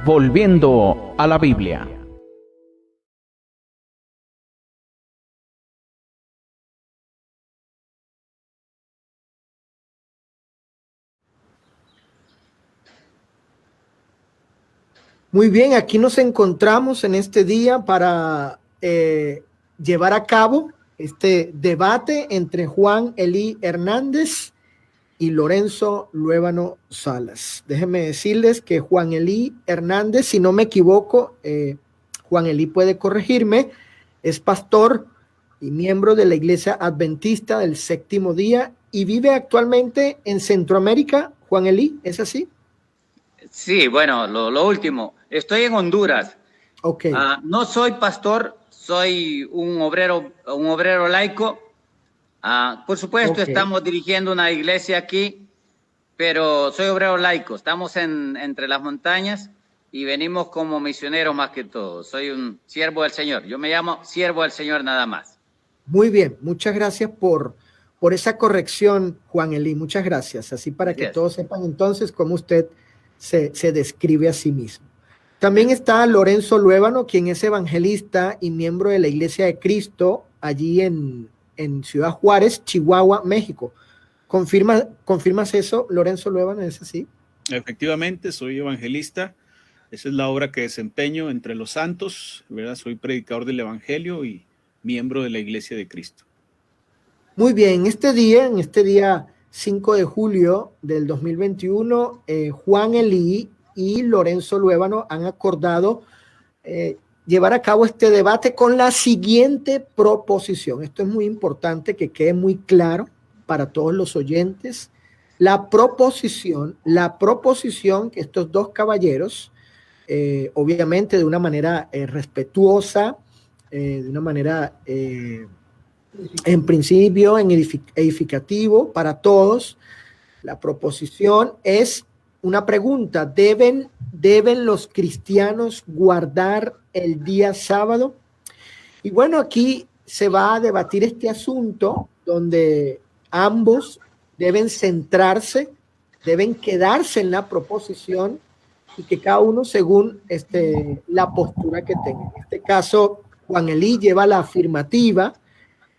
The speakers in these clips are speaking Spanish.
Volviendo a la Biblia. Muy bien, aquí nos encontramos en este día para llevar a cabo este debate entre Juan Elí Hernández y Lorenzo Luébano Salas. Déjenme decirles que Juan Elí Hernández, si no me equivoco, Juan Elí puede corregirme, es pastor y miembro de la Iglesia Adventista del Séptimo Día y vive actualmente en Centroamérica. Juan Elí, ¿es así? Sí, bueno, lo último. Estoy en Honduras. Ok. No soy pastor, soy un obrero laico. Por supuesto, Ok. estamos dirigiendo una iglesia aquí, pero soy obrero laico. Estamos entre las montañas y venimos como misioneros más que todo. Soy un siervo del Señor. Yo me llamo siervo del Señor nada más. Muy bien, muchas gracias por esa corrección, Juan Elí. Muchas gracias. Así para que Yes. todos sepan entonces cómo usted se describe a sí mismo. También está Lorenzo Luébano, quien es evangelista y miembro de la Iglesia de Cristo allí en Ciudad Juárez, Chihuahua, México. ¿Confirmas eso, Lorenzo Luébano? ¿Es así? Efectivamente, soy evangelista. Esa es la obra que desempeño entre los santos, ¿verdad? Soy predicador del Evangelio y miembro de la Iglesia de Cristo. Muy bien, en este día 5 de julio del 2021, Juan Elí y Lorenzo Luébano han acordado llevar a cabo este debate con la siguiente proposición. Esto es muy importante que quede muy claro para todos los oyentes. La proposición que estos dos caballeros, obviamente de una manera respetuosa, de una manera en principio edificativo para todos, la proposición es una pregunta: ¿deben los cristianos guardar el día sábado? Y bueno, aquí se va a debatir este asunto donde ambos deben centrarse, deben quedarse en la proposición y que cada uno según la postura que tenga. En este caso, Juan Elí lleva la afirmativa.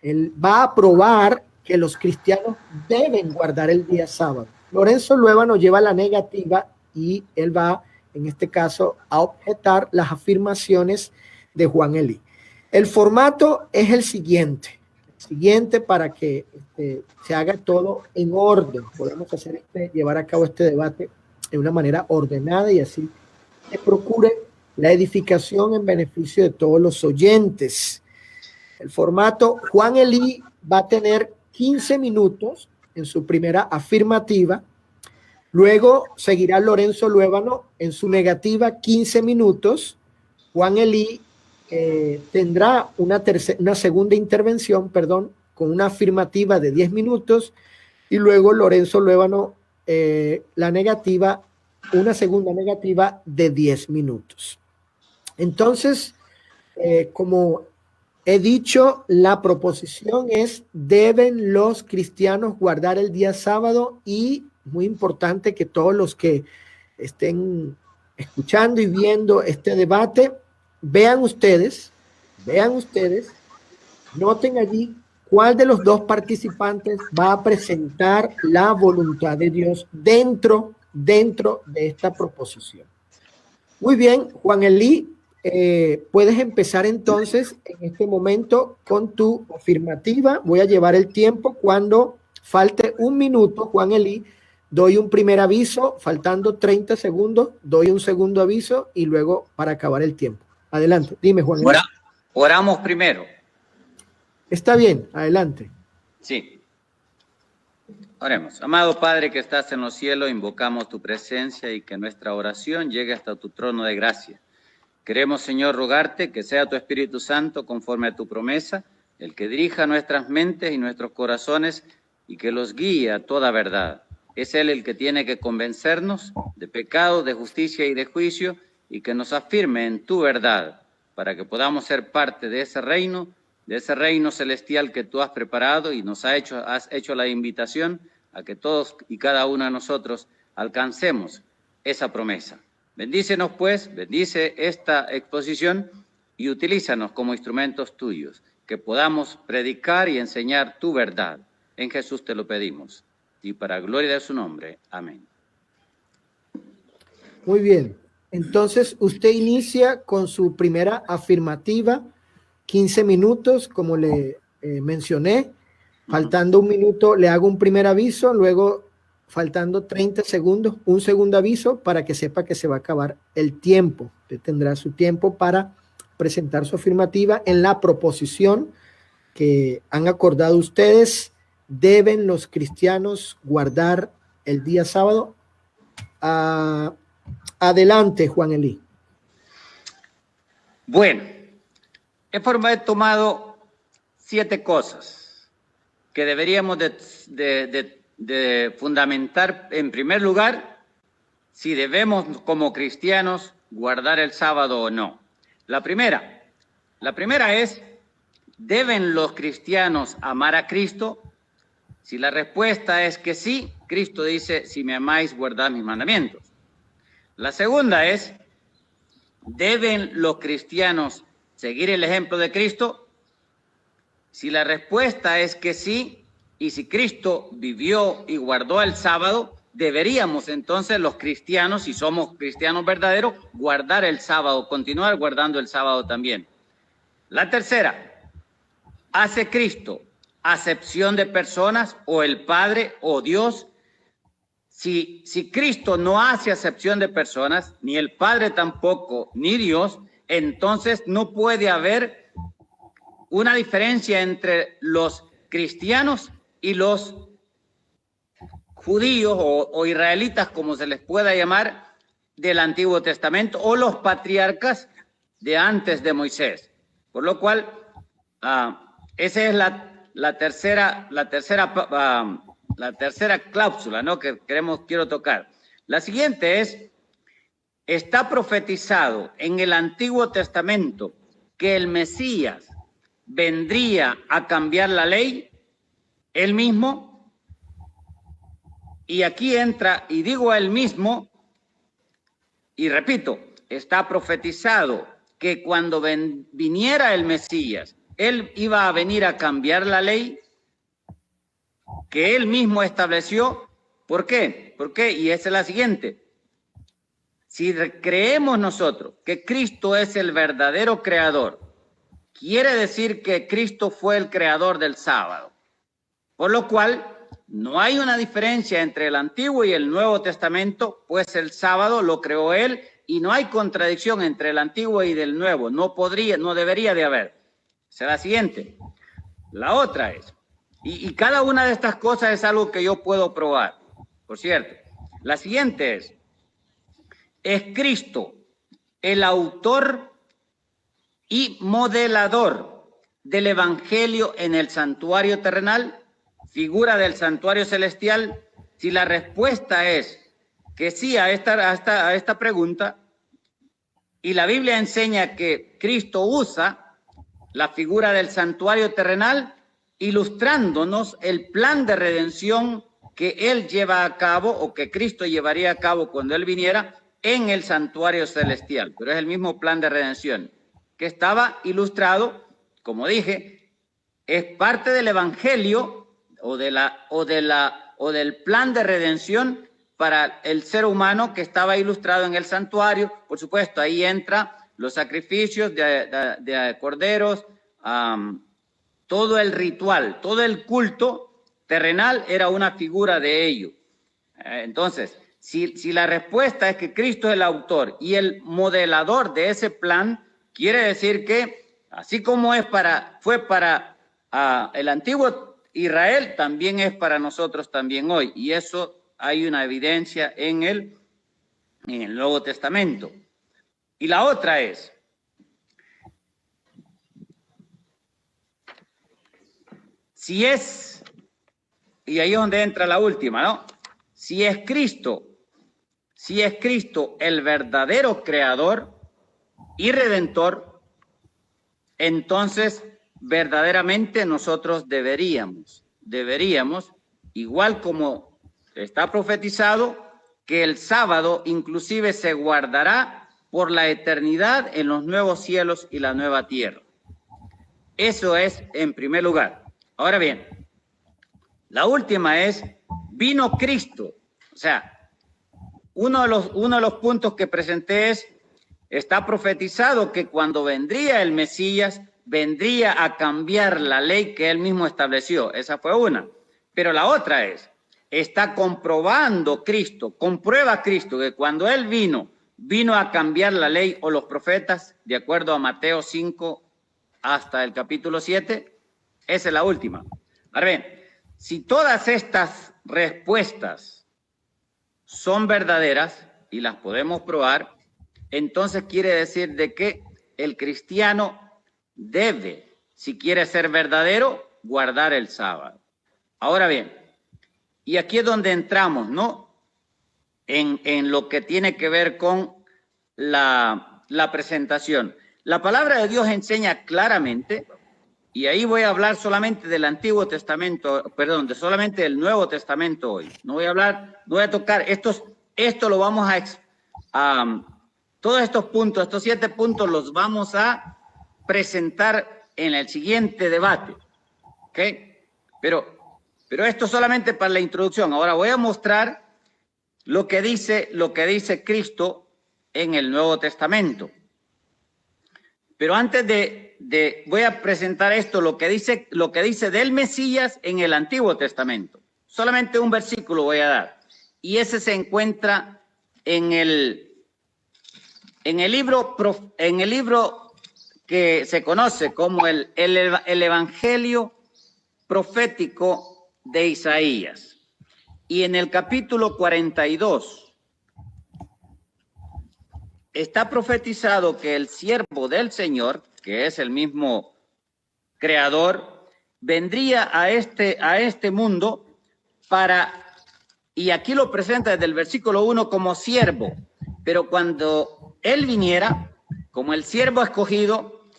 Él va a aprobar que los cristianos deben guardar el día sábado. Lorenzo Luébano lleva la negativa y él va, en este caso, a objetar las afirmaciones de Juan Elí. El formato es el siguiente para que se haga todo en orden. Podemos llevar a cabo este debate de una manera ordenada y así se procure la edificación en beneficio de todos los oyentes. El formato: Juan Elí va a tener 15 minutos en su primera afirmativa. Luego seguirá Lorenzo Luébano en su negativa, 15 minutos. Juan Elí tendrá una segunda intervención, con una afirmativa de 10 minutos. Y luego Lorenzo Luébano, la negativa, una segunda negativa de 10 minutos. Entonces, como he dicho, la proposición es: ¿deben los cristianos guardar el día sábado? Y muy importante que todos los que estén escuchando y viendo este debate, vean ustedes, noten allí cuál de los dos participantes va a presentar la voluntad de Dios dentro de esta proposición. Muy bien, Juan Elí, puedes empezar entonces en este momento con tu afirmativa. Voy a llevar el tiempo. Cuando falte un minuto, Juan Elí, doy un primer aviso. Faltando 30 segundos, doy un segundo aviso y luego para acabar el tiempo. Adelante, dime, Juan Elí. Oramos primero. Está bien, adelante. Sí. Oremos. Amado Padre que estás en los cielos, invocamos tu presencia y que nuestra oración llegue hasta tu trono de gracia. Queremos, Señor, rogarte que sea tu Espíritu Santo, conforme a tu promesa, el que dirija nuestras mentes y nuestros corazones y que los guíe a toda verdad. Es Él el que tiene que convencernos de pecado, de justicia y de juicio, y que nos afirme en tu verdad, para que podamos ser parte de ese reino celestial que tú has preparado y has hecho la invitación a que todos y cada uno de nosotros alcancemos esa promesa. Bendícenos, pues, bendice esta exposición y utilízanos como instrumentos tuyos, que podamos predicar y enseñar tu verdad. En Jesús te lo pedimos, y para gloria de su nombre. Amén. Muy bien. Entonces, usted inicia con su primera afirmativa, 15 minutos, como le mencioné. Faltando un minuto, le hago un primer aviso, luego, faltando 30 segundos, un segundo aviso para que sepa que se va a acabar el tiempo. Usted tendrá su tiempo para presentar su afirmativa en la proposición que han acordado ustedes. ¿Deben los cristianos guardar el día sábado? Adelante, Juan Elí. Bueno, he tomado 7 cosas que deberíamos de fundamentar. En primer lugar, si debemos como cristianos guardar el sábado o no. La primera es, ¿deben los cristianos amar a Cristo? Si la respuesta es que sí, Cristo dice, si me amáis, guardad mis mandamientos. La segunda es, ¿deben los cristianos seguir el ejemplo de Cristo? Si la respuesta es que sí, y si Cristo vivió y guardó el sábado, deberíamos entonces los cristianos, si somos cristianos verdaderos, guardar el sábado, continuar guardando el sábado también. La tercera, ¿hace Cristo acepción de personas o el Padre o Dios? Si Cristo no hace acepción de personas, ni el Padre tampoco, ni Dios, entonces no puede haber una diferencia entre los cristianos y los judíos o israelitas, como se les pueda llamar, del Antiguo Testamento, o los patriarcas de antes de Moisés. Por lo cual, esa es la tercera cláusula, ¿no?, que quiero tocar. La siguiente es, está profetizado en el Antiguo Testamento que el Mesías vendría a cambiar la ley, él mismo, y aquí entra, y digo él mismo, y repito, está profetizado que cuando viniera el Mesías, él iba a venir a cambiar la ley que él mismo estableció. ¿Por qué? Y esa es la siguiente. Si creemos nosotros que Cristo es el verdadero creador, quiere decir que Cristo fue el creador del sábado. Por lo cual, no hay una diferencia entre el Antiguo y el Nuevo Testamento, pues el sábado lo creó él y no hay contradicción entre el Antiguo y del Nuevo. No debería de haber. Esa es la siguiente. La otra es, y cada una de estas cosas es algo que yo puedo probar, por cierto. La siguiente es Cristo el autor y modelador del Evangelio en el santuario terrenal, figura del santuario celestial. Si la respuesta es que sí a esta pregunta, y la Biblia enseña que Cristo usa la figura del santuario terrenal, ilustrándonos el plan de redención que Él lleva a cabo, o que Cristo llevaría a cabo cuando Él viniera en el santuario celestial. Pero es el mismo plan de redención que estaba ilustrado, como dije, es parte del Evangelio o del plan de redención para el ser humano que estaba ilustrado en el santuario. Por supuesto, ahí entra los sacrificios de corderos, todo el ritual, todo el culto terrenal era una figura de ello. Entonces, si la respuesta es que Cristo es el autor y el modelador de ese plan, quiere decir que así como fue para el antiguo Israel, también es para nosotros también hoy. Y eso hay una evidencia en el Nuevo Testamento. Y la otra es, y ahí es donde entra la última, ¿no? Si es Cristo el verdadero creador y redentor, entonces verdaderamente nosotros deberíamos, igual como está profetizado, que el sábado inclusive se guardará por la eternidad en los nuevos cielos y la nueva tierra. Eso es en primer lugar. Ahora bien, la última es, vino Cristo. O sea, uno de los puntos que presenté es, está profetizado que cuando vendría el Mesías, vendría a cambiar la ley que él mismo estableció. Esa fue una. Pero la otra es, está comprobando Cristo, comprueba Cristo que cuando él vino a cambiar la ley o los profetas, de acuerdo a Mateo 5 hasta el capítulo 7. Esa es la última. Ahora bien, si todas estas respuestas son verdaderas y las podemos probar, entonces quiere decir de que el cristiano debe, si quiere ser verdadero, guardar el sábado. Ahora bien, y aquí es donde entramos, ¿no? En lo que tiene que ver con la presentación. La palabra de Dios enseña claramente, y ahí voy a hablar solamente del Antiguo Testamento, perdón, solamente del Nuevo Testamento hoy. No voy a hablar, no voy a tocar, esto lo vamos todos estos puntos, estos 7 puntos los vamos a presentar en el siguiente debate, ¿ok? Pero esto solamente para la introducción. Ahora voy a mostrar lo que dice Cristo en el Nuevo Testamento. Pero antes voy a presentar esto, lo que dice del Mesías en el Antiguo Testamento. Solamente un versículo voy a dar. Y ese se encuentra en el libro que se conoce como el Evangelio profético de Isaías. Y en el capítulo 42 está profetizado que el siervo del Señor, que es el mismo creador, vendría a este mundo y aquí lo presenta desde el versículo 1 como siervo, pero cuando él viniera, como el siervo escogido,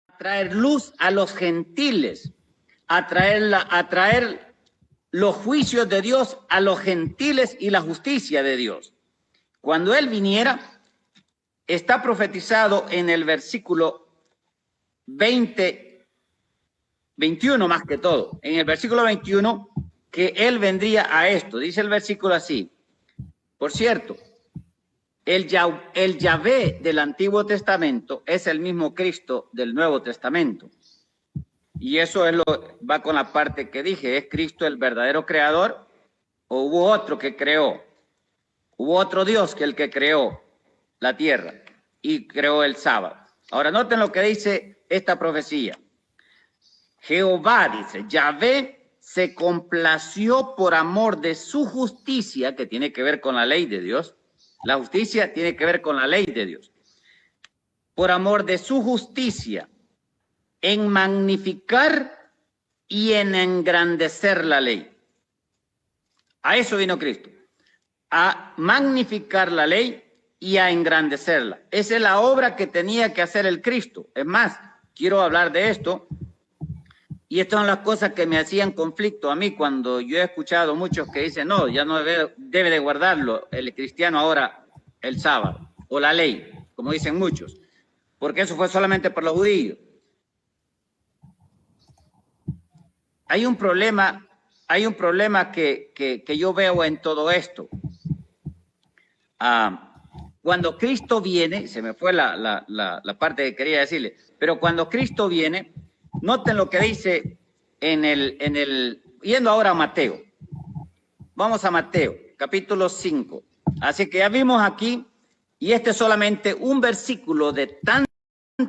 a traer luz a los gentiles, a traer los juicios de Dios a los gentiles y la justicia de Dios. Cuando él viniera, está profetizado en el versículo 21 más que todo. En el versículo 21, que él vendría a esto. Dice el versículo así. Por cierto, el Yahvé del Antiguo Testamento es el mismo Cristo del Nuevo Testamento. Y eso va con la parte que dije. ¿Es Cristo el verdadero creador o hubo otro que creó? Hubo otro Dios que el que creó la tierra y creó el sábado. Ahora noten lo que dice esta profecía. Jehová, dice, Yahvé se complació por amor de su justicia, que tiene que ver con la ley de Dios. La justicia tiene que ver con la ley de Dios. Por amor de su justicia, en magnificar y en engrandecer la ley. A eso vino Cristo. A magnificar la ley y a engrandecerla. Esa es la obra que tenía que hacer el Cristo. Es más, quiero hablar de esto, y estas son las cosas que me hacían conflicto a mí cuando yo he escuchado muchos que dicen, no, ya no debe de guardarlo el cristiano ahora el sábado, o la ley, como dicen muchos, porque eso fue solamente por los judíos. Hay un problema que yo veo en todo esto. Cuando Cristo viene, se me fue la parte que quería decirle, pero cuando Cristo viene, noten lo que dice yendo ahora a Mateo. Vamos a Mateo, capítulo 5. Así que ya vimos aquí, y este es solamente un versículo de tanto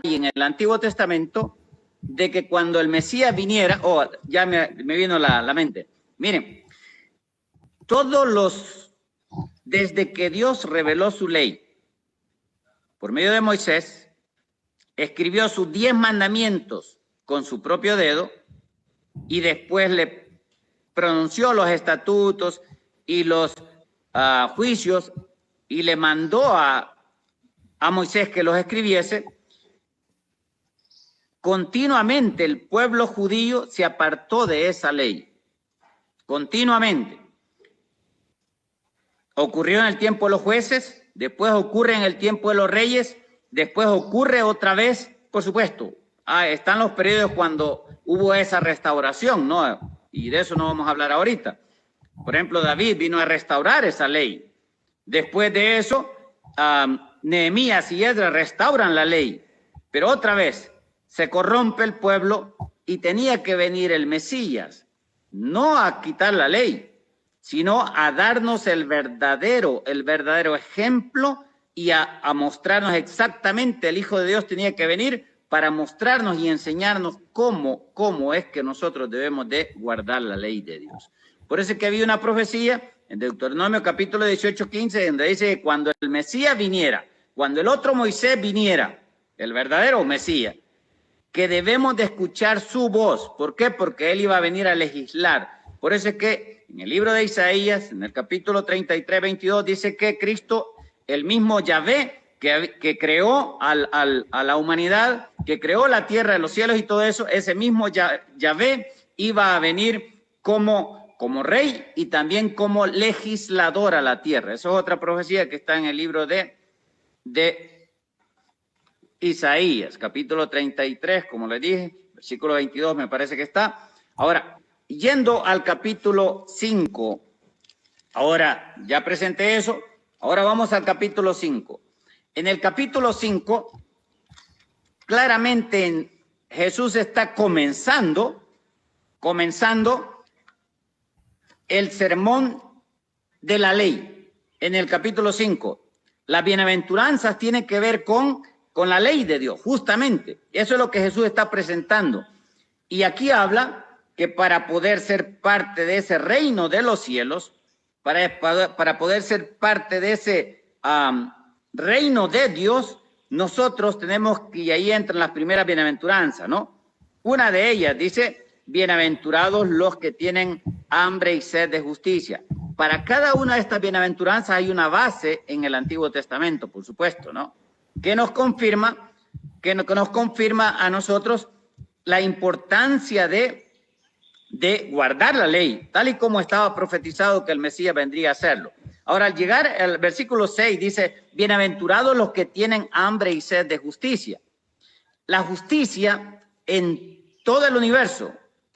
en el Antiguo Testamento, de que cuando el Mesías viniera, ya me vino la mente. Miren, desde que Dios reveló su ley por medio de Moisés, escribió sus 10 mandamientos con su propio dedo y después le pronunció los estatutos y los juicios y le mandó a Moisés que los escribiese. Continuamente el pueblo judío se apartó de esa ley, continuamente. ocurrió en el tiempo de los jueces, después ocurre en el tiempo de los reyes, después ocurre otra vez, por supuesto. Están los periodos cuando hubo esa restauración, ¿no? Y de eso no vamos a hablar ahorita. Por ejemplo, David vino a restaurar esa ley. Después de eso, Nehemías y Esdras restauran la ley. Pero otra vez, se corrompe el pueblo y tenía que venir el Mesías, no a quitar la ley, sino a darnos el verdadero ejemplo y a mostrarnos exactamente. El Hijo de Dios tenía que venir para mostrarnos y enseñarnos cómo es que nosotros debemos de guardar la ley de Dios. Por eso es que había una profecía en Deuteronomio capítulo 18:15, donde dice que cuando el Mesías viniera, cuando el otro Moisés viniera, el verdadero Mesías, que debemos de escuchar su voz. ¿Por qué? Porque él iba a venir a legislar. Por eso es que en el libro de Isaías, en el capítulo 33, 22, dice que Cristo, el mismo Yahvé, que creó a la humanidad, que creó la tierra, los cielos y todo eso, ese mismo Yahvé iba a venir como rey y también como legislador a la tierra. Eso es otra profecía que está en el libro de Isaías, capítulo 33, como les dije, versículo 22 me parece que está. Ahora, yendo al capítulo 5, ahora ya presenté eso, ahora vamos al capítulo 5. En el capítulo 5, claramente Jesús está comenzando el sermón de la ley. En el capítulo 5, las bienaventuranzas tienen que ver con la ley de Dios, justamente. Eso es lo que Jesús está presentando. Y aquí habla que para poder ser parte de ese reino de los cielos, para poder ser parte de ese reino de Dios, nosotros tenemos que, y ahí entran las primeras bienaventuranzas, ¿no? Una de ellas dice, bienaventurados los que tienen hambre y sed de justicia. Para cada una de estas bienaventuranzas hay una base en el Antiguo Testamento, por supuesto, ¿no? Que nos confirma a nosotros la importancia de guardar la ley, tal y como estaba profetizado que el Mesías vendría a hacerlo. Ahora, al llegar al versículo 6, dice, bienaventurados los que tienen hambre y sed de justicia. La justicia en todo el universo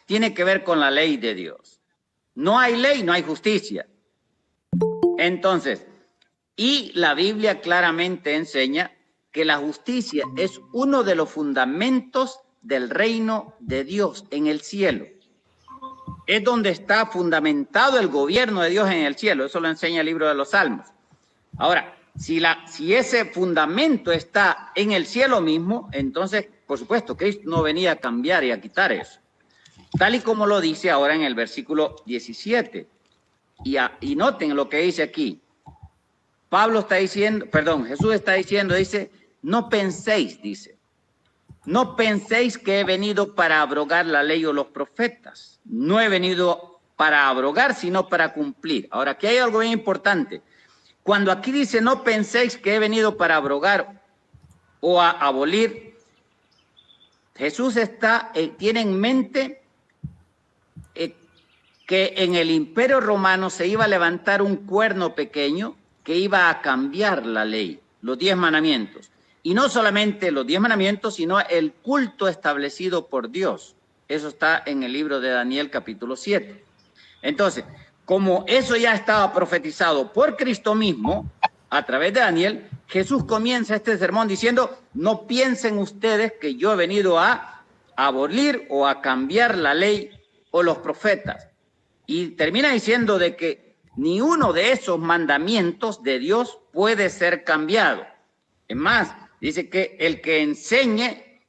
tiene que ver con la ley de Dios. No hay ley, no hay justicia. Entonces, y la Biblia claramente enseña que la justicia es uno de los fundamentos del reino de Dios en el cielo. Es donde está fundamentado el gobierno de Dios en el cielo. Eso lo enseña el libro de los Salmos. Ahora, si ese fundamento está en el cielo mismo, entonces, por supuesto, Cristo no venía a cambiar y a quitar eso. Tal y como lo dice ahora en el versículo 17. Y noten lo que dice aquí. Jesús está diciendo, dice, no penséis, no penséis que he venido para abrogar la ley o los profetas. No he venido para abrogar, sino para cumplir. Ahora, aquí hay algo bien importante. Cuando aquí dice, no penséis que he venido para abrogar o a abolir, Jesús tiene en mente que en el Imperio Romano se iba a levantar un cuerno pequeño que iba a cambiar la ley, los 10 mandamientos. Y no solamente los 10 mandamientos, sino el culto establecido por Dios. Eso está en el libro de Daniel, capítulo 7. Entonces, como eso ya estaba profetizado por Cristo mismo, a través de Daniel, Jesús comienza este sermón diciendo, no piensen ustedes que yo he venido a abolir o a cambiar la ley o los profetas. Y termina diciendo de que ni uno de esos mandamientos de Dios puede ser cambiado. Es más, dice que el que enseñe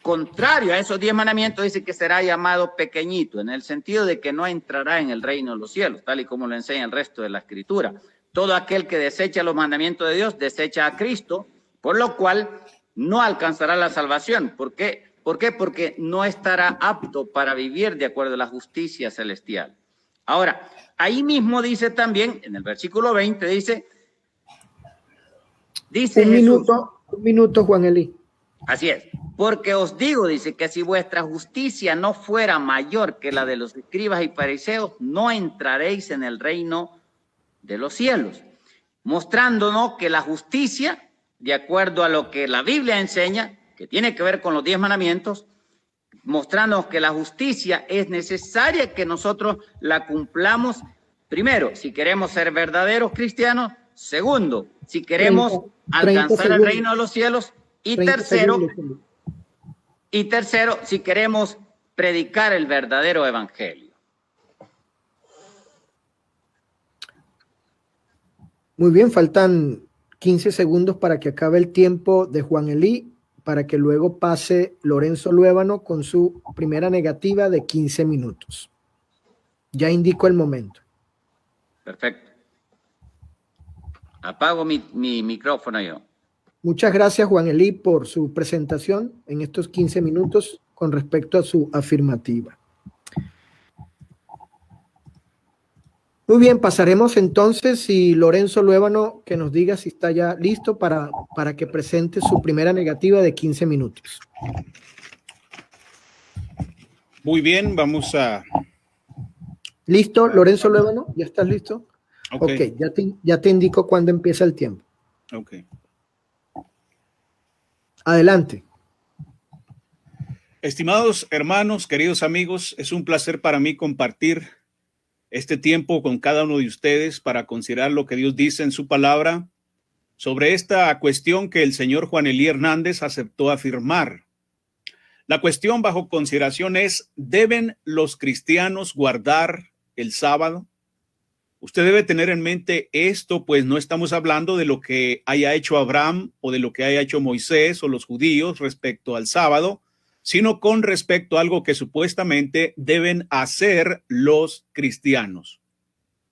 contrario a esos 10 mandamientos, dice que será llamado pequeñito, en el sentido de que no entrará en el reino de los cielos, tal y como lo enseña el resto de la Escritura. Todo aquel que desecha los mandamientos de Dios, desecha a Cristo, por lo cual no alcanzará la salvación. ¿Por qué? Porque no estará apto para vivir de acuerdo a la justicia celestial. Ahora, ahí mismo dice también, en el versículo 20, dice un minuto, Juan Elí. Así es, porque os digo, dice, que si vuestra justicia no fuera mayor que la de los escribas y fariseos, no entraréis en el reino de los cielos, mostrándonos que la justicia, de acuerdo a lo que la Biblia enseña, que tiene que ver con los 10 mandamientos, mostrándonos que la justicia es necesaria que nosotros la cumplamos, primero, si queremos ser verdaderos cristianos; segundo, si queremos 30 alcanzar el segundos. reino de los cielos; y 30 segundos. tercero, si queremos predicar el verdadero evangelio. Muy bien, faltan 15 segundos para que acabe el tiempo de Juan Elí, para que luego pase Lorenzo Luébano con su primera negativa de 15 minutos. Ya indico el momento. Perfecto. Apago mi micrófono yo. Muchas gracias, Juan Elí, por su presentación en estos 15 minutos con respecto a su afirmativa. Muy bien, pasaremos entonces y Lorenzo Luébano que nos diga si está ya listo para que presente su primera negativa de 15 minutos. Muy bien, vamos a... ¿Listo, Lorenzo Luébano? ¿Ya estás listo? Ok, Ya te indico cuándo empieza el tiempo. ok. Adelante. Estimados hermanos, queridos amigos, es un placer para mí compartir este tiempo con cada uno de ustedes para considerar lo que Dios dice en su palabra sobre esta cuestión que el señor Juan Elí Hernández aceptó afirmar. La cuestión bajo consideración es: ¿deben los cristianos guardar el sábado? Usted debe tener en mente esto, pues no estamos hablando de lo que haya hecho Abraham o de lo que haya hecho Moisés o los judíos respecto al sábado, sino con respecto a algo que supuestamente deben hacer los cristianos.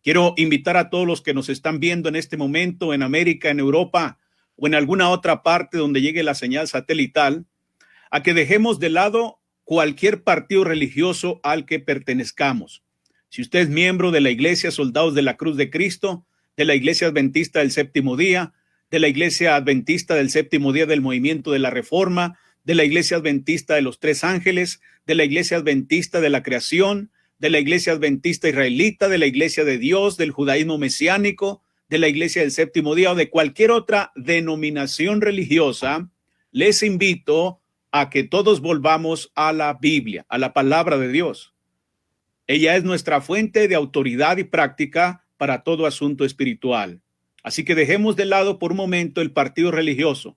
Quiero invitar a todos los que nos están viendo en este momento en América, en Europa o en alguna otra parte donde llegue la señal satelital, a que dejemos de lado cualquier partido religioso al que pertenezcamos. Si usted es miembro de la Iglesia Soldados de la Cruz de Cristo, de la Iglesia Adventista del Séptimo Día, de la Iglesia Adventista del Séptimo Día del Movimiento de la Reforma, de la Iglesia Adventista de los Tres Ángeles, de la Iglesia Adventista de la Creación, de la Iglesia Adventista Israelita, de la Iglesia de Dios, del judaísmo mesiánico, de la Iglesia del Séptimo Día o de cualquier otra denominación religiosa, les invito a que todos volvamos a la Biblia, a la palabra de Dios. Ella es nuestra fuente de autoridad y práctica para todo asunto espiritual. Así que dejemos de lado por un momento el partido religioso.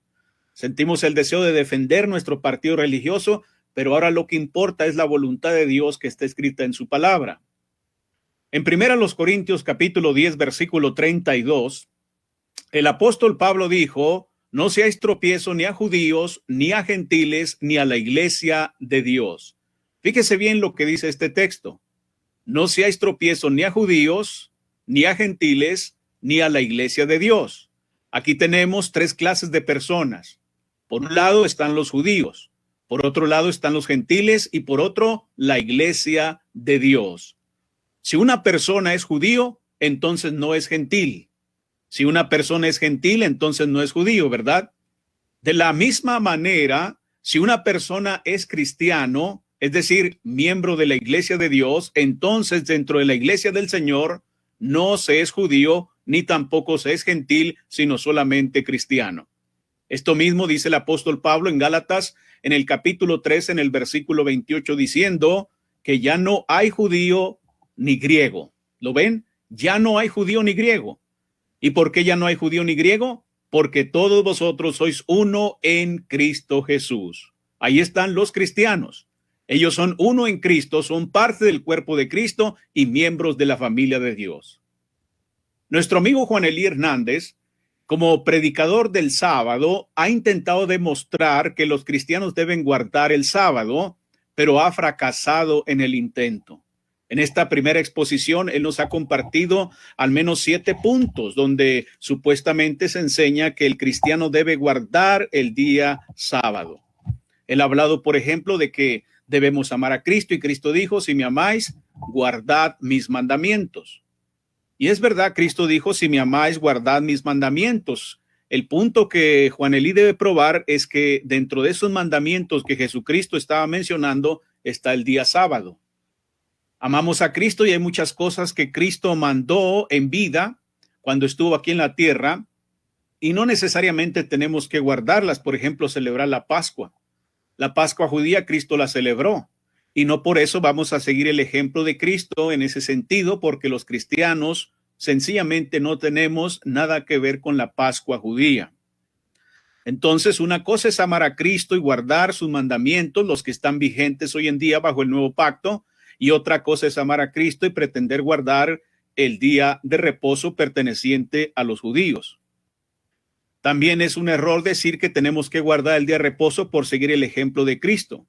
Sentimos el deseo de defender nuestro partido religioso, pero ahora lo que importa es la voluntad de Dios que está escrita en su palabra. En 1 Corintios capítulo 10, versículo 32, el apóstol Pablo dijo: no seáis tropiezo ni a judíos, ni a gentiles, ni a la iglesia de Dios. Fíjese bien lo que dice este texto. No seáis tropiezo ni a judíos, ni a gentiles, ni a la iglesia de Dios. Aquí tenemos tres clases de personas. Por un lado están los judíos, por otro lado están los gentiles y por otro la iglesia de Dios. Si una persona es judío, entonces no es gentil. Si una persona es gentil, entonces no es judío, ¿verdad? De la misma manera, si una persona es cristiano, es decir, miembro de la iglesia de Dios, entonces dentro de la iglesia del Señor no se es judío ni tampoco se es gentil, sino solamente cristiano. Esto mismo dice el apóstol Pablo en Gálatas, en el capítulo 3, en el versículo 28, diciendo que ya no hay judío ni griego. ¿Lo ven? Ya no hay judío ni griego. ¿Y por qué ya no hay judío ni griego? Porque todos vosotros sois uno en Cristo Jesús. Ahí están los cristianos. Ellos son uno en Cristo, son parte del cuerpo de Cristo y miembros de la familia de Dios. Nuestro amigo Juan Elí Hernández, como predicador del sábado, ha intentado demostrar que los cristianos deben guardar el sábado, pero ha fracasado en el intento. En esta primera exposición, él nos ha compartido al menos 7 puntos donde supuestamente se enseña que el cristiano debe guardar el día sábado. Él ha hablado, por ejemplo, de que debemos amar a Cristo y Cristo dijo: si me amáis, guardad mis mandamientos. Y es verdad, Cristo dijo: si me amáis, guardad mis mandamientos. El punto que Juan Elí debe probar es que dentro de esos mandamientos que Jesucristo estaba mencionando está el día sábado. Amamos a Cristo y hay muchas cosas que Cristo mandó en vida, cuando estuvo aquí en la tierra, y no necesariamente tenemos que guardarlas. Por ejemplo, celebrar la Pascua. La Pascua judía, Cristo la celebró. Y no por eso vamos a seguir el ejemplo de Cristo en ese sentido, porque los cristianos sencillamente no tenemos nada que ver con la Pascua judía. Entonces, una cosa es amar a Cristo y guardar sus mandamientos, los que están vigentes hoy en día bajo el nuevo pacto, y otra cosa es amar a Cristo y pretender guardar el día de reposo perteneciente a los judíos. También es un error decir que tenemos que guardar el día de reposo por seguir el ejemplo de Cristo.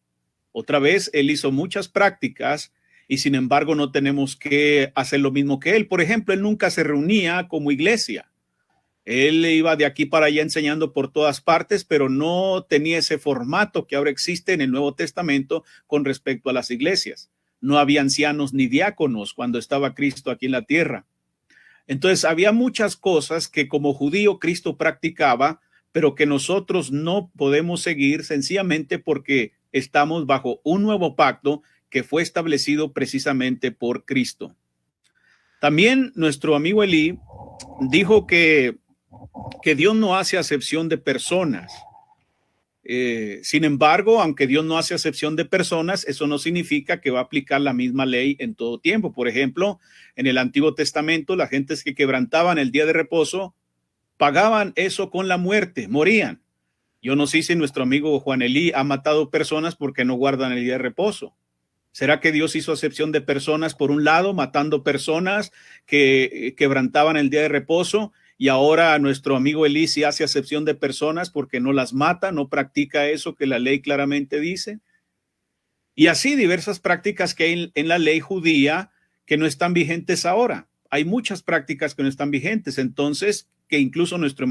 Otra vez, él hizo muchas prácticas y sin embargo no tenemos que hacer lo mismo que él. Por ejemplo, él nunca se reunía como iglesia. Él iba de aquí para allá enseñando por todas partes, pero no tenía ese formato que ahora existe en el Nuevo Testamento con respecto a las iglesias. No había ancianos ni diáconos cuando estaba Cristo aquí en la tierra. Entonces había muchas cosas que como judío Cristo practicaba, pero que nosotros no podemos seguir sencillamente porque estamos bajo un nuevo pacto que fue establecido precisamente por Cristo. También nuestro amigo Elí dijo que Dios no hace acepción de personas. Sin embargo, aunque Dios no hace acepción de personas, eso no significa que va a aplicar la misma ley en todo tiempo. Por ejemplo, en el Antiguo Testamento, las gentes que quebrantaban el día de reposo pagaban eso con la muerte, morían. Yo no sé si nuestro amigo Juan Elí ha matado personas porque no guardan el día de reposo. ¿Será que Dios hizo acepción de personas por un lado, matando personas que quebrantaban el día de reposo? Y ahora nuestro amigo Elí sí hace acepción de personas porque no las mata, no practica eso que la ley claramente dice. Y así diversas prácticas que hay en la ley judía que no están vigentes ahora. Hay muchas prácticas que no están vigentes. Entonces, que incluso nuestro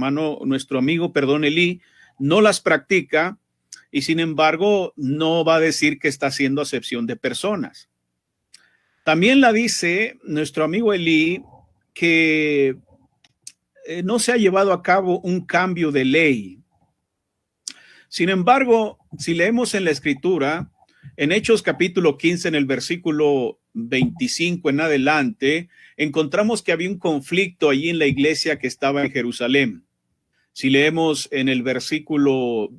amigo, Elí, no las practica y sin embargo no va a decir que está haciendo acepción de personas. También la dice nuestro amigo Elí que no se ha llevado a cabo un cambio de ley. Sin embargo, si leemos en la Escritura, en Hechos capítulo 15, en el versículo 25 en adelante, encontramos que había un conflicto allí en la iglesia que estaba en Jerusalén. Si leemos en el versículo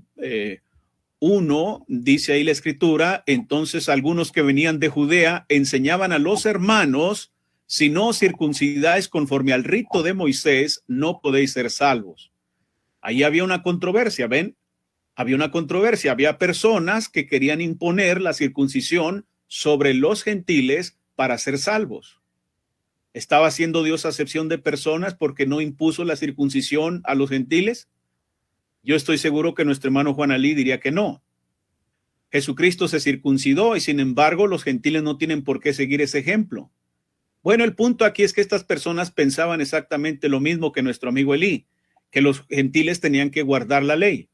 1, dice ahí la Escritura, entonces algunos que venían de Judea enseñaban a los hermanos: si no circuncidáis conforme al rito de Moisés, no podéis ser salvos. Ahí había una controversia, ¿ven? Había una controversia, había personas que querían imponer la circuncisión sobre los gentiles para ser salvos. ¿Estaba haciendo Dios acepción de personas porque no impuso la circuncisión a los gentiles? Yo estoy seguro que nuestro hermano Juan Elí diría que no. Jesucristo se circuncidó y sin embargo los gentiles no tienen por qué seguir ese ejemplo. Bueno, el punto aquí es que estas personas pensaban exactamente lo mismo que nuestro amigo Elí, que los gentiles tenían que guardar la ley.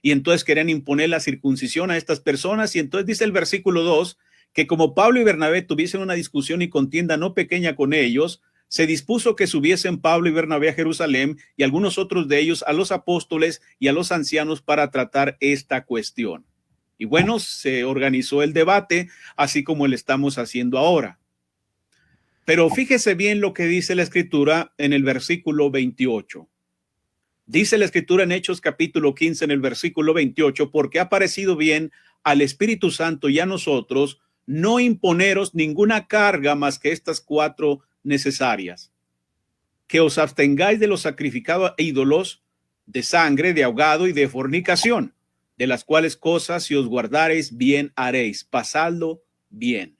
Y entonces querían imponer la circuncisión a estas personas. Y entonces dice el versículo 2, que como Pablo y Bernabé tuviesen una discusión y contienda no pequeña con ellos, se dispuso que subiesen Pablo y Bernabé a Jerusalén y algunos otros de ellos a los apóstoles y a los ancianos para tratar esta cuestión. Y bueno, se organizó el debate, así como lo estamos haciendo ahora. Pero fíjese bien lo que dice la Escritura en el versículo 28. Dice la Escritura en Hechos capítulo 15 en el versículo 28, porque ha parecido bien al Espíritu Santo y a nosotros no imponeros ninguna carga más que estas 4 necesarias: que os abstengáis de los sacrificados a ídolos, de sangre, de ahogado y de fornicación, de las cuales cosas si os guardareis bien haréis, pasadlo bien.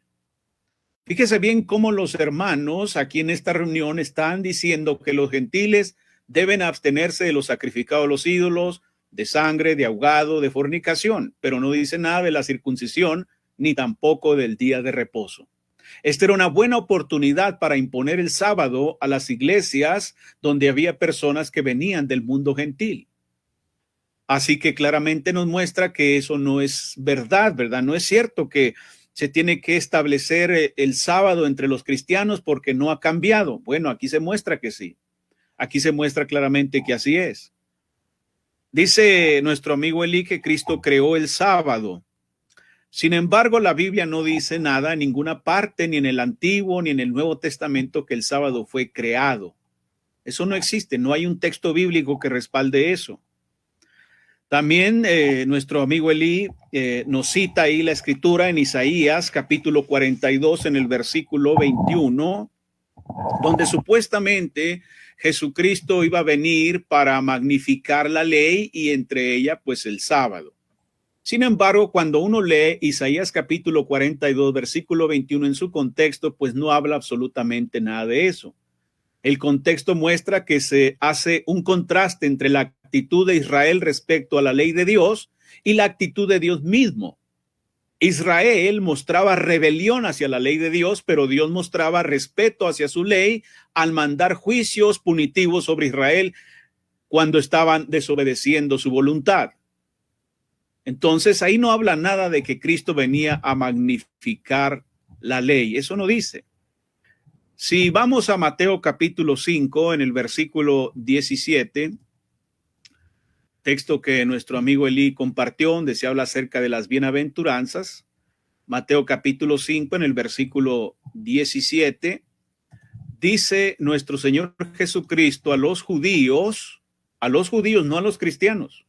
Fíjese bien cómo los hermanos aquí en esta reunión están diciendo que los gentiles deben abstenerse de los sacrificados a los ídolos, de sangre, de ahogado, de fornicación, pero no dice nada de la circuncisión ni tampoco del día de reposo. Esta era una buena oportunidad para imponer el sábado a las iglesias donde había personas que venían del mundo gentil. Así que claramente nos muestra que eso no es verdad, ¿verdad? No es cierto que se tiene que establecer el sábado entre los cristianos porque no ha cambiado. Bueno, aquí se muestra que sí. Aquí se muestra claramente que así es. Dice nuestro amigo Elí que Cristo creó el sábado. Sin embargo, la Biblia no dice nada en ninguna parte, ni en el Antiguo ni en el Nuevo Testamento, que el sábado fue creado. Eso no existe, no hay un texto bíblico que respalde eso. También nuestro amigo Elí nos cita ahí la escritura en Isaías capítulo 42 en el versículo 21, donde supuestamente Jesucristo iba a venir para magnificar la ley y entre ella pues el sábado. Sin embargo, cuando uno lee Isaías capítulo 42 versículo 21 en su contexto, pues no habla absolutamente nada de eso. El contexto muestra que se hace un contraste entre la actitud de Israel respecto a la ley de Dios y la actitud de Dios mismo. Israel mostraba rebelión hacia la ley de Dios, pero Dios mostraba respeto hacia su ley al mandar juicios punitivos sobre Israel cuando estaban desobedeciendo su voluntad. Entonces ahí no habla nada de que Cristo venía a magnificar la ley. Eso no dice. Si vamos a Mateo capítulo 5 en el versículo 17, texto que nuestro amigo Elí compartió, donde se habla acerca de las bienaventuranzas. Mateo capítulo 5 en el versículo 17, dice nuestro Señor Jesucristo a los judíos, no a los cristianos.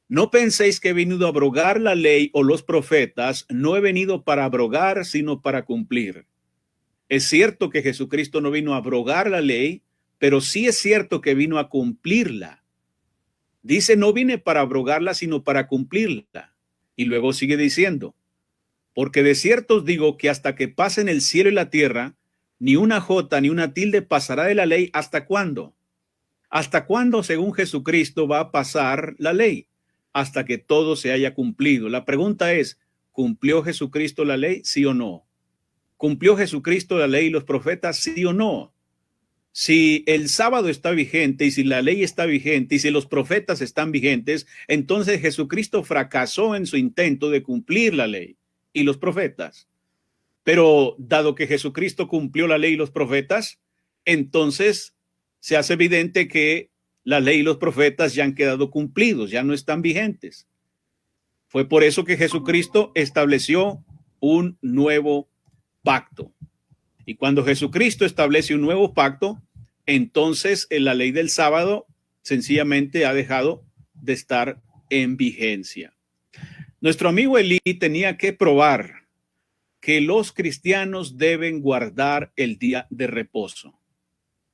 No penséis que he venido a abrogar la ley o los profetas, no he venido para abrogar, sino para cumplir. Es cierto que Jesucristo no vino a abrogar la ley, pero sí es cierto que vino a cumplirla. Dice, no vine para abrogarla, sino para cumplirla. Y luego sigue diciendo, porque de cierto os digo que hasta que pasen el cielo y la tierra, ni una jota ni una tilde pasará de la ley. ¿Hasta cuándo? ¿Hasta cuándo, según Jesucristo, va a pasar la ley? Hasta que todo se haya cumplido. La pregunta es, ¿cumplió Jesucristo la ley? ¿Sí o no? ¿Cumplió Jesucristo la ley y los profetas? ¿Sí o no? Si el sábado está vigente y si la ley está vigente y si los profetas están vigentes, entonces Jesucristo fracasó en su intento de cumplir la ley y los profetas. Pero dado que Jesucristo cumplió la ley y los profetas, entonces se hace evidente que la ley y los profetas ya han quedado cumplidos, ya no están vigentes. Fue por eso que Jesucristo estableció un nuevo pacto. Y cuando Jesucristo establece un nuevo pacto, entonces la ley del sábado sencillamente ha dejado de estar en vigencia. Nuestro amigo Elí tenía que probar que los cristianos deben guardar el día de reposo.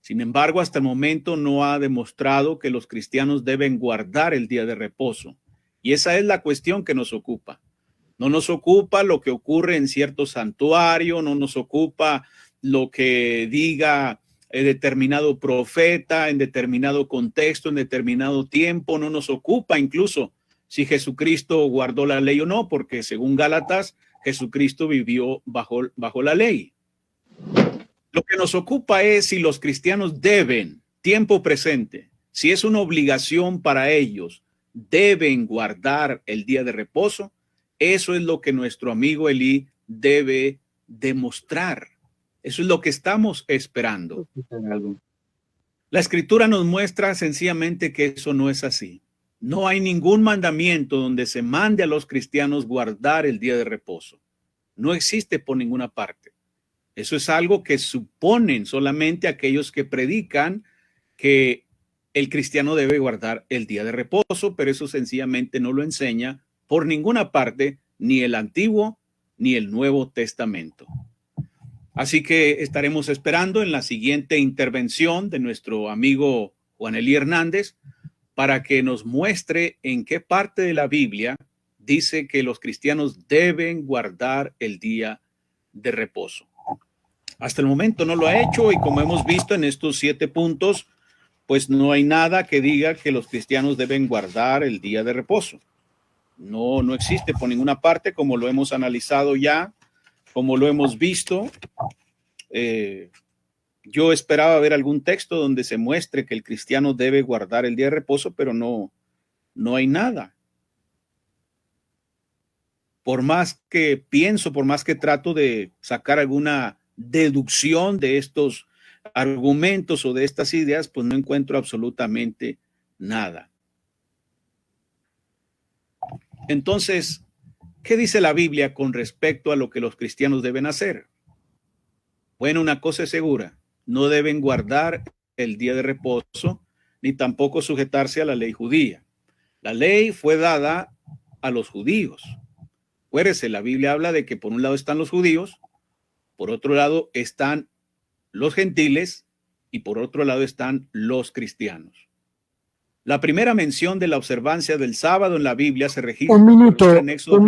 Sin embargo, hasta el momento no ha demostrado que los cristianos deben guardar el día de reposo. Y esa es la cuestión que nos ocupa. No nos ocupa lo que ocurre en cierto santuario, no nos ocupa lo que diga determinado profeta en determinado contexto, en determinado tiempo, no nos ocupa incluso si Jesucristo guardó la ley o no, porque según Gálatas, Jesucristo vivió bajo la ley. Lo que nos ocupa es si los cristianos deben, tiempo presente, si es una obligación para ellos, deben guardar el día de reposo. Eso es lo que nuestro amigo Elí debe demostrar. Eso es lo que estamos esperando. La escritura nos muestra sencillamente que eso no es así. No hay ningún mandamiento donde se mande a los cristianos guardar el día de reposo. No existe por ninguna parte. Eso es algo que suponen solamente aquellos que predican que el cristiano debe guardar el día de reposo, pero eso sencillamente no lo enseña por ninguna parte, ni el Antiguo ni el Nuevo Testamento. Así que estaremos esperando en la siguiente intervención de nuestro amigo Juan Elí Hernández para que nos muestre en qué parte de la Biblia dice que los cristianos deben guardar el día de reposo. Hasta el momento no lo ha hecho y como hemos visto en estos 7 puntos, pues no hay nada que diga que los cristianos deben guardar el día de reposo. No existe por ninguna parte, como lo hemos analizado ya, como lo hemos visto. Yo esperaba ver algún texto donde se muestre que el cristiano debe guardar el día de reposo, pero no hay nada. Por más que pienso, por más que trato de sacar alguna deducción de estos argumentos o de estas ideas, pues no encuentro absolutamente nada. Entonces, ¿qué dice la Biblia con respecto a lo que los cristianos deben hacer? Bueno, una cosa es segura, no deben guardar el día de reposo, ni tampoco sujetarse a la ley judía. La ley fue dada a los judíos. Acuérdese, la Biblia habla de que por un lado están los judíos, por otro lado están los gentiles y por otro lado están los cristianos. La primera mención de la observancia del sábado en la Biblia se registra en Éxodo,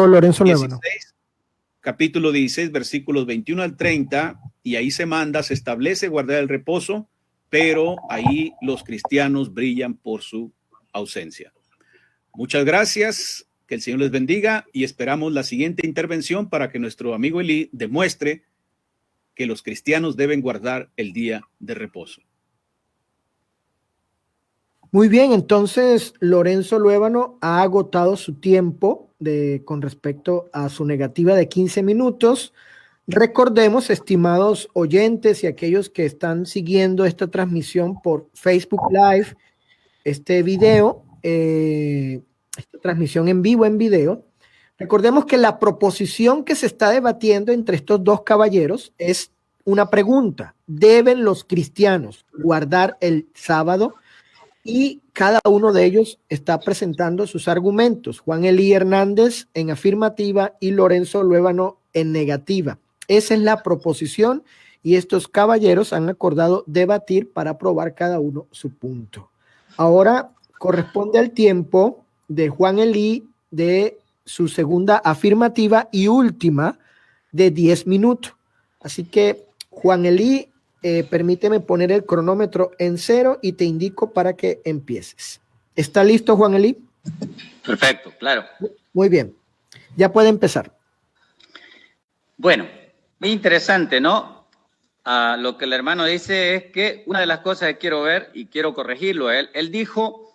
Lorenzo Luébano. Capítulo 16, versículos 21 al 30, y ahí se establece guardar el reposo, pero ahí los cristianos brillan por su ausencia. Muchas gracias, que el Señor les bendiga, y esperamos la siguiente intervención para que nuestro amigo Eli demuestre que los cristianos deben guardar el día de reposo. Muy bien, entonces Lorenzo Luébano ha agotado su tiempo con respecto a su negativa de 15 minutos. Recordemos, estimados oyentes y aquellos que están siguiendo esta transmisión por Facebook Live, este video, esta transmisión en vivo en video, recordemos que la proposición que se está debatiendo entre estos dos caballeros es una pregunta: ¿deben los cristianos guardar el sábado? Y cada uno de ellos está presentando sus argumentos. Juan Elí Hernández en afirmativa y Lorenzo Luébano en negativa. Esa es la proposición y estos caballeros han acordado debatir para probar cada uno su punto. Ahora corresponde al tiempo de Juan Elí de su segunda afirmativa y última de 10 minutos. Así que, Juan Elí, permíteme poner el cronómetro en 0 y te indico para que empieces. ¿Está listo, Juan Elí? Perfecto, claro. Muy bien. Ya puede empezar. Bueno, muy interesante, ¿no? Lo que el hermano dice es que una de las cosas que quiero ver y quiero corregirlo, él dijo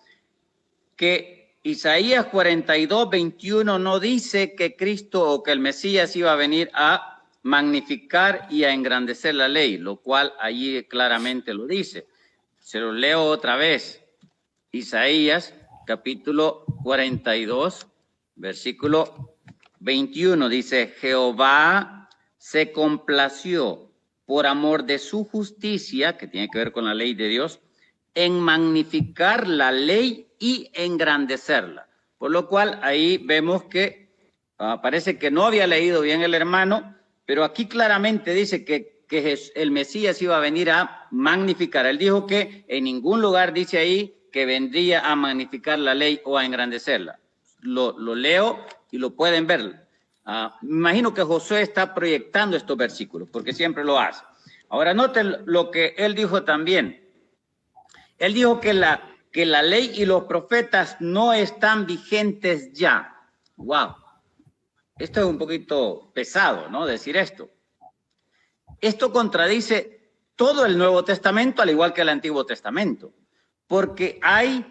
que Isaías 42, 21 no dice que Cristo o que el Mesías iba a venir a magnificar y a engrandecer la ley, lo cual allí claramente lo dice. Se lo leo otra vez. Isaías, capítulo 42, versículo 21, dice: Jehová se complació por amor de su justicia, que tiene que ver con la ley de Dios, en magnificar la ley y engrandecerla. Por lo cual ahí vemos que parece que no había leído bien el hermano, pero aquí claramente dice que el Mesías iba a venir a magnificar. Él dijo que en ningún lugar dice ahí que vendría a magnificar la ley o a engrandecerla. Lo leo y lo pueden ver. Me imagino que Josué está proyectando estos versículos, porque siempre lo hace. Ahora noten lo que él dijo también. Él dijo que la ley y los profetas no están vigentes ya. ¡Wow! Esto es un poquito pesado, ¿no? Decir esto. Esto contradice todo el Nuevo Testamento, al igual que el Antiguo Testamento, porque hay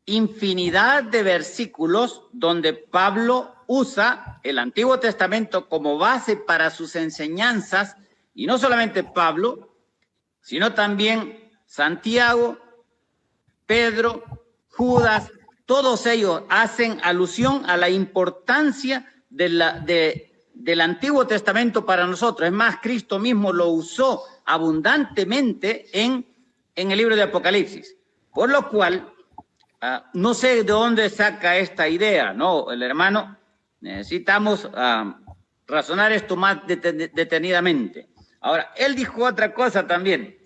infinidad de versículos donde Pablo usa el Antiguo Testamento como base para sus enseñanzas, y no solamente Pablo, sino también Santiago, Pedro, Judas, todos ellos hacen alusión a la importancia del Antiguo Testamento para nosotros. Es más, Cristo mismo lo usó abundantemente en el libro de Apocalipsis. Por lo cual, no sé de dónde saca esta idea, ¿no? El hermano, necesitamos razonar esto más detenidamente. Ahora, él dijo otra cosa también.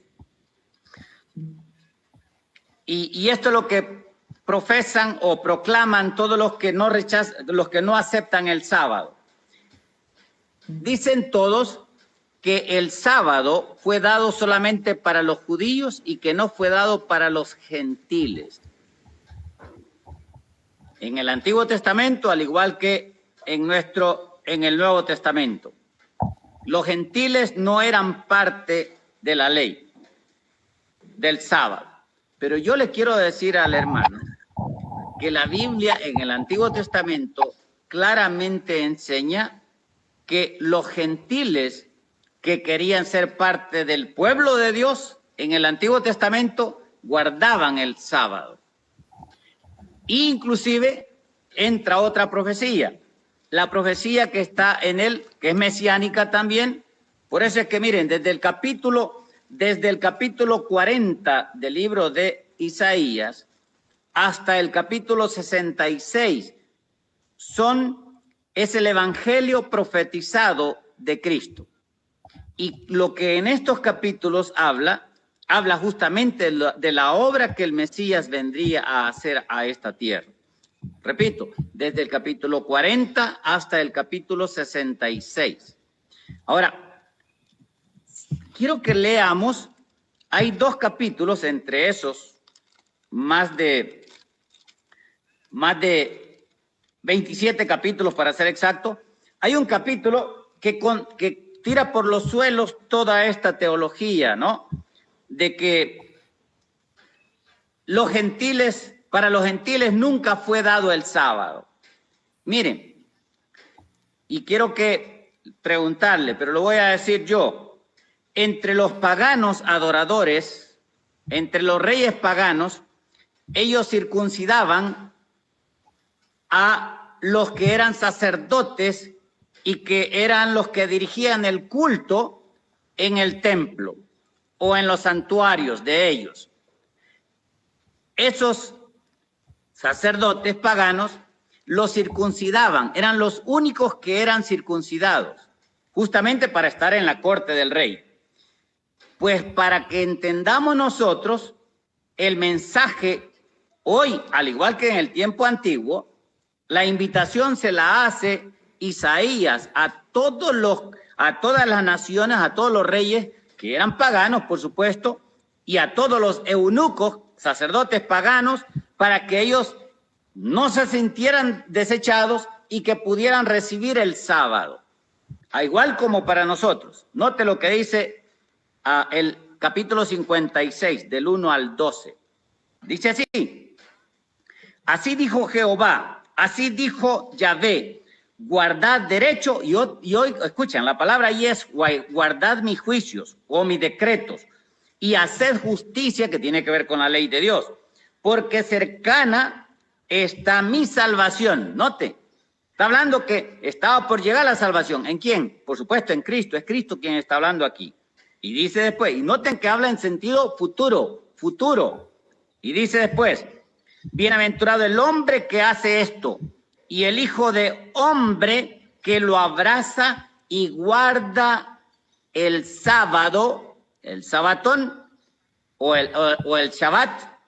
Y esto es lo que profesan o proclaman todos los que no rechazan, los que no aceptan el sábado. Dicen todos que el sábado fue dado solamente para los judíos y que no fue dado para los gentiles. En el Antiguo Testamento, al igual que en el Nuevo Testamento, los gentiles no eran parte de la ley del sábado. Pero yo le quiero decir al hermano que la Biblia en el Antiguo Testamento claramente enseña que los gentiles que querían ser parte del pueblo de Dios en el Antiguo Testamento guardaban el sábado. Inclusive entra otra profecía, la profecía que está en él, que es mesiánica también. Por eso es que miren, desde el capítulo desde el capítulo 40 del libro de Isaías hasta el capítulo 66 es el evangelio profetizado de Cristo. Y lo que en estos capítulos habla justamente de la obra que el Mesías vendría a hacer a esta tierra. Repito, desde el capítulo 40 hasta el capítulo 66. Ahora, quiero que leamos, hay 2 capítulos, entre esos más de 27 capítulos para ser exacto. Hay un capítulo que tira por los suelos toda esta teología, ¿no? De que para los gentiles nunca fue dado el sábado. Miren, y quiero preguntarle, pero lo voy a decir yo, entre los paganos adoradores, entre los reyes paganos, ellos circuncidaban a los que eran sacerdotes y que eran los que dirigían el culto en el templo o en los santuarios de ellos. Esos sacerdotes paganos los circuncidaban, eran los únicos que eran circuncidados, justamente para estar en la corte del rey. Pues para que entendamos nosotros el mensaje hoy, al igual que en el tiempo antiguo, la invitación se la hace Isaías a todas las naciones, a todos los reyes que eran paganos, por supuesto, y a todos los eunucos, sacerdotes paganos, para que ellos no se sintieran desechados y que pudieran recibir el sábado. A igual como para nosotros. Note lo que dice el capítulo 56, del 1 al 12. Dice así: así dijo Jehová, así dijo Yahvé, guardad derecho, y hoy escuchen, la palabra ahí es guardad mis juicios o mis decretos, y haced justicia, que tiene que ver con la ley de Dios, porque cercana está mi salvación. Note, está hablando que estaba por llegar la salvación. ¿En quién? Por supuesto, en Cristo. Es Cristo quien está hablando aquí. Y dice después, y noten que habla en sentido futuro. Y dice después: bienaventurado el hombre que hace esto, y el hijo de hombre que lo abraza y guarda el sábado, el sabatón o el Shabbat,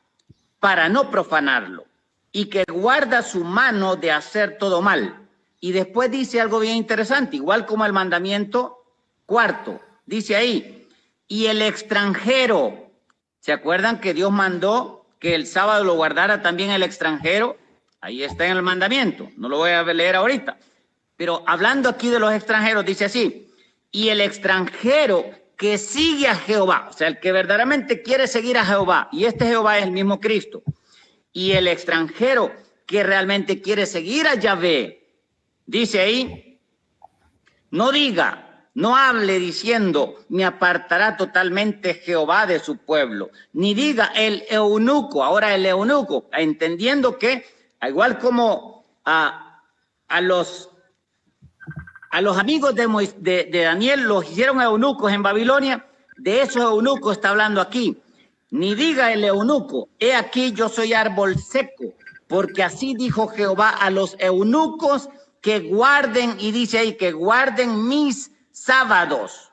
para no profanarlo, y que guarda su mano de hacer todo mal. Y después dice algo bien interesante, igual como el mandamiento cuarto, dice ahí: y el extranjero, ¿se acuerdan que Dios mandó que el sábado lo guardara también el extranjero? Ahí está en el mandamiento, no lo voy a leer ahorita, pero hablando aquí de los extranjeros, dice así: y el extranjero que sigue a Jehová, o sea, el que verdaderamente quiere seguir a Jehová, y este Jehová es el mismo Cristo, y el extranjero que realmente quiere seguir a Yahvé, dice ahí, no hable diciendo, me apartará totalmente Jehová de su pueblo, ni diga el eunuco, ahora el eunuco, entendiendo que, igual como a los amigos de Daniel los hicieron eunucos en Babilonia, de esos eunucos está hablando aquí. Ni diga el eunuco, he aquí yo soy árbol seco, porque así dijo Jehová a los eunucos que guarden, y dice ahí, que guarden mis sábados.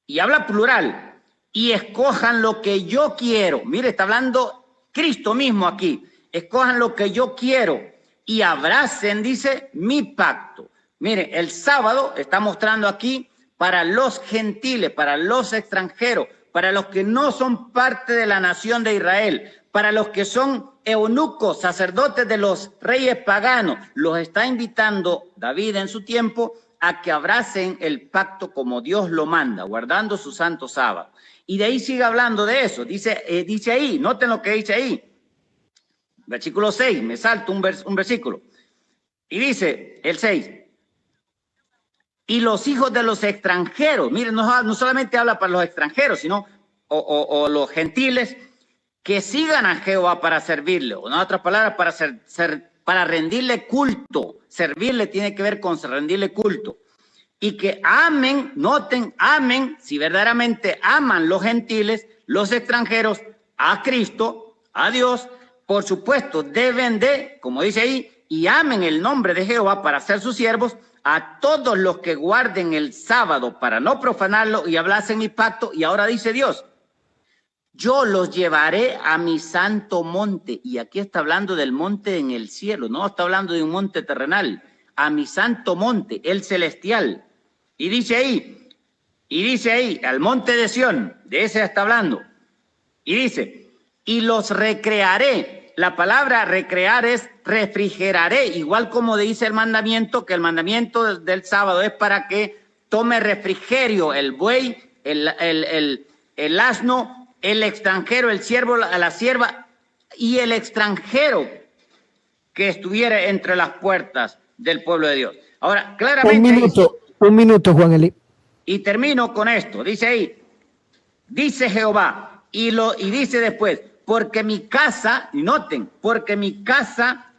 Y habla plural, y escojan lo que yo quiero. Mire, está hablando Cristo mismo aquí. Escojan lo que yo quiero y abracen, dice, mi pacto. Mire, el sábado está mostrando aquí para los gentiles, para los extranjeros, para los que no son parte de la nación de Israel, para los que son eunucos, sacerdotes de los reyes paganos. Los está invitando David en su tiempo a que abracen el pacto como Dios lo manda, guardando su santo sábado. Y de ahí sigue hablando de eso. Dice ahí, noten lo que dice ahí. Versículo 6, me salto un versículo. Y dice el 6. Y los hijos de los extranjeros, miren, no solamente habla para los extranjeros, sino o los gentiles, que sigan a Jehová para servirle, o en otras palabras, para rendirle culto. Servirle tiene que ver con rendirle culto. y que amen, noten, amen, si verdaderamente aman los gentiles, los extranjeros, a Cristo, a Dios, por supuesto, deben de, como dice ahí, y amen el nombre de Jehová para ser sus siervos, a todos los que guarden el sábado para no profanarlo y hablasen mi pacto. Y ahora dice Dios, yo los llevaré a mi santo monte. Y aquí está hablando del monte en el cielo, no está hablando de un monte terrenal. A mi santo monte, el celestial. Y dice ahí, al monte de Sión, de ese está hablando. Y dice, y los recrearé. La palabra recrear es refrigeraré, igual como dice el mandamiento, que el mandamiento del sábado es para que tome refrigerio el buey, el asno, el extranjero, el siervo, la sierva y el extranjero que estuviera entre las puertas del pueblo de Dios. Ahora, claramente... Un minuto, Juan Eli. Y termino con esto, dice ahí, dice Jehová, y dice después, porque mi casa, y noten, porque mi casa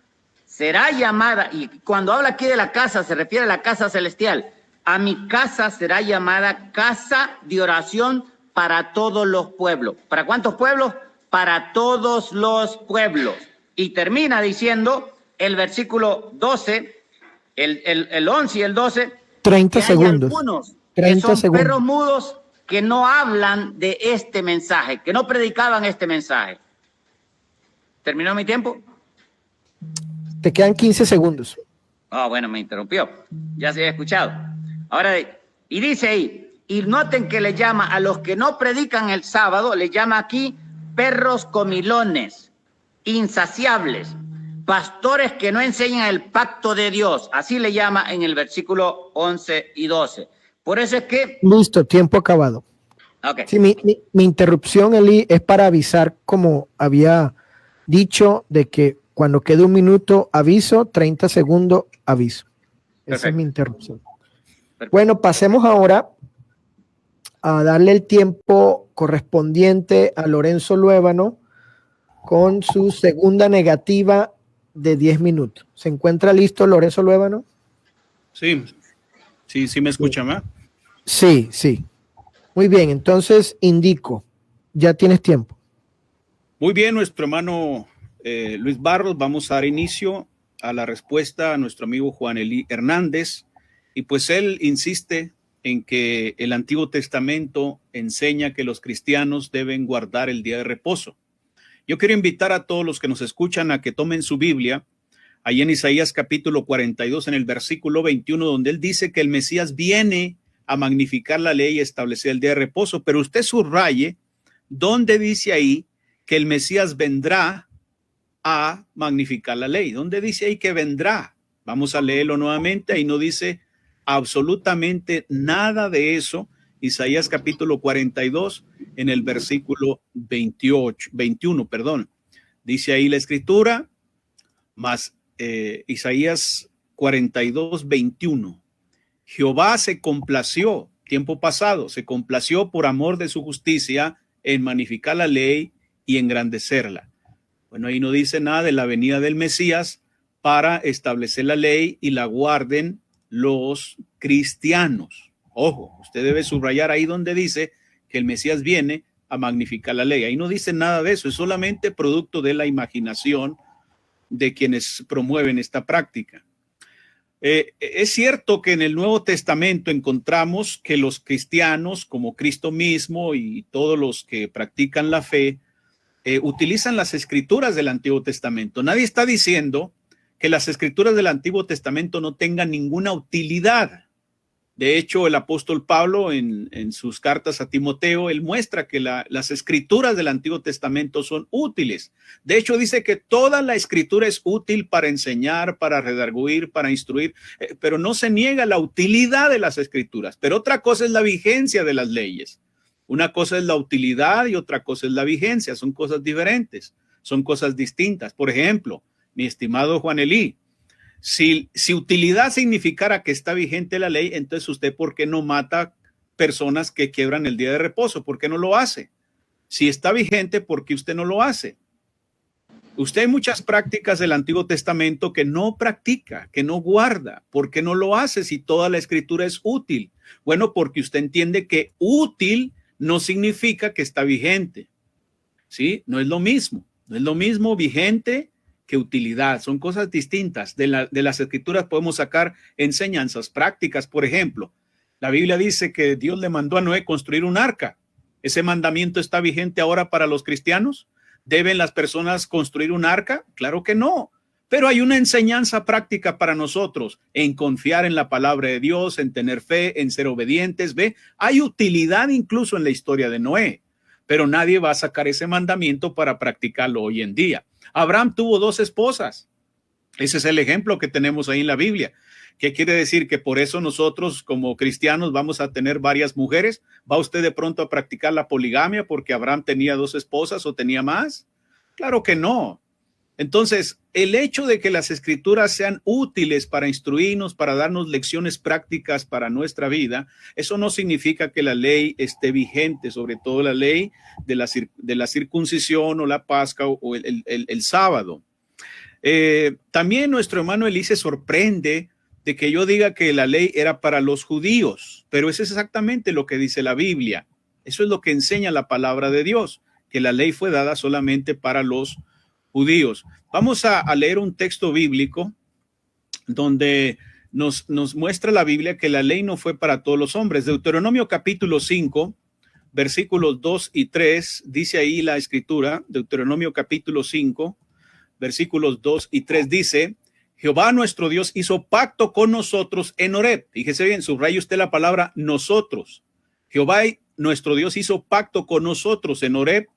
será llamada, y cuando habla aquí de la casa, se refiere a la casa celestial, a mi casa será llamada casa de oración para todos los pueblos. ¿Para cuántos pueblos? Para todos los pueblos. Y termina diciendo el versículo 12, el 11 y el 12, 30 que segundos. Hay algunos 30 que son segundos. perros mudos que no hablan de este mensaje, que no predicaban este mensaje. ¿Terminó mi tiempo? Te quedan 15 segundos. Bueno, me interrumpió. Ya se había escuchado. Ahora, y dice ahí, y noten que le llama a los que no predican el sábado, le llama aquí perros comilones, insaciables, pastores que no enseñan el pacto de Dios. Así le llama en el versículo 11 y 12. Por eso es que... Listo, tiempo acabado. Okay. Sí, mi interrupción, Eli, es para avisar, como había dicho, de que cuando quede un minuto, aviso, 30 segundos, aviso. Perfecto. Esa es mi interrupción. Perfecto. Bueno, pasemos ahora a darle el tiempo correspondiente a Lorenzo Luébano con su segunda negativa de 10 minutos. ¿Se encuentra listo, Lorenzo Luébano? Sí, me escuchan, ¿verdad? Sí. Muy bien, entonces indico, ya tienes tiempo. Muy bien, nuestro hermano Luis Barros, vamos a dar inicio a la respuesta a nuestro amigo Juan Eli Hernández. Y pues él insiste en que el Antiguo Testamento enseña que los cristianos deben guardar el día de reposo. Yo quiero invitar a todos los que nos escuchan a que tomen su Biblia, ahí en Isaías capítulo 42, en el versículo 21, donde él dice que el Mesías viene a magnificar la ley y establecer el día de reposo, pero usted subraye donde dice ahí que el Mesías vendrá a magnificar la ley. ¿Dónde dice ahí que vendrá? Vamos a leerlo nuevamente, ahí no dice absolutamente nada de eso. Isaías capítulo 42 en el versículo 21, dice ahí la escritura, más Isaías 42, 21. Jehová se complació, tiempo pasado, se complació por amor de su justicia en magnificar la ley y engrandecerla. Bueno, ahí no dice nada de la venida del Mesías para establecer la ley y la guarden los cristianos. Ojo, usted debe subrayar ahí donde dice que el Mesías viene a magnificar la ley. Ahí no dice nada de eso, es solamente producto de la imaginación de quienes promueven esta práctica. Es cierto que en el Nuevo Testamento encontramos que los cristianos, como Cristo mismo y todos los que practican la fe, utilizan las escrituras del Antiguo Testamento. Nadie está diciendo que las escrituras del Antiguo Testamento no tengan ninguna utilidad. De hecho, el apóstol Pablo en sus cartas a Timoteo, él muestra que las escrituras del Antiguo Testamento son útiles. De hecho, dice que toda la escritura es útil para enseñar, para redarguir, para instruir, pero no se niega la utilidad de las escrituras. Pero otra cosa es la vigencia de las leyes. Una cosa es la utilidad y otra cosa es la vigencia. Son cosas diferentes, son cosas distintas. Por ejemplo, mi estimado Juan Eli, si utilidad significara que está vigente la ley, entonces usted ¿por qué no mata personas que quiebran el día de reposo? ¿Por qué no lo hace? Si está vigente, ¿por qué usted no lo hace? Usted hay muchas prácticas del Antiguo Testamento que no practica, que no guarda. ¿Por qué no lo hace si toda la escritura es útil? Bueno, porque usted entiende que útil no significa que está vigente. ¿Sí? No es lo mismo. No es lo mismo vigente que utilidad. Son cosas distintas. De las escrituras podemos sacar enseñanzas prácticas. Por ejemplo, la Biblia dice que Dios le mandó a Noé construir un arca. ¿Ese mandamiento está vigente ahora para los cristianos? ¿Deben las personas construir un arca? Claro que no. Pero hay una enseñanza práctica para nosotros en confiar en la palabra de Dios, en tener fe, en ser obedientes. ¿Ve? Hay utilidad incluso en la historia de Noé, pero nadie va a sacar ese mandamiento para practicarlo hoy en día. Abraham tuvo 2 esposas. Ese es el ejemplo que tenemos ahí en la Biblia. ¿Qué quiere decir? Que por eso nosotros como cristianos vamos a tener varias mujeres. ¿Va usted de pronto a practicar la poligamia porque Abraham tenía 2 esposas o tenía más? Claro que no. Entonces, el hecho de que las escrituras sean útiles para instruirnos, para darnos lecciones prácticas para nuestra vida, eso no significa que la ley esté vigente, sobre todo la ley de la circuncisión o la Pascua o el sábado. También nuestro hermano Elí se sorprende de que yo diga que la ley era para los judíos, pero eso es exactamente lo que dice la Biblia. Eso es lo que enseña la palabra de Dios, que la ley fue dada solamente para los judíos. Vamos a leer un texto bíblico donde nos muestra la Biblia que la ley no fue para todos los hombres. Deuteronomio capítulo 5, versículos 2 y 3, dice ahí la escritura, Deuteronomio capítulo 5, versículos 2 y 3 dice: Jehová nuestro Dios hizo pacto con nosotros en Horeb. Fíjese bien, subraye usted la palabra nosotros. Jehová nuestro Dios hizo pacto con nosotros en Horeb.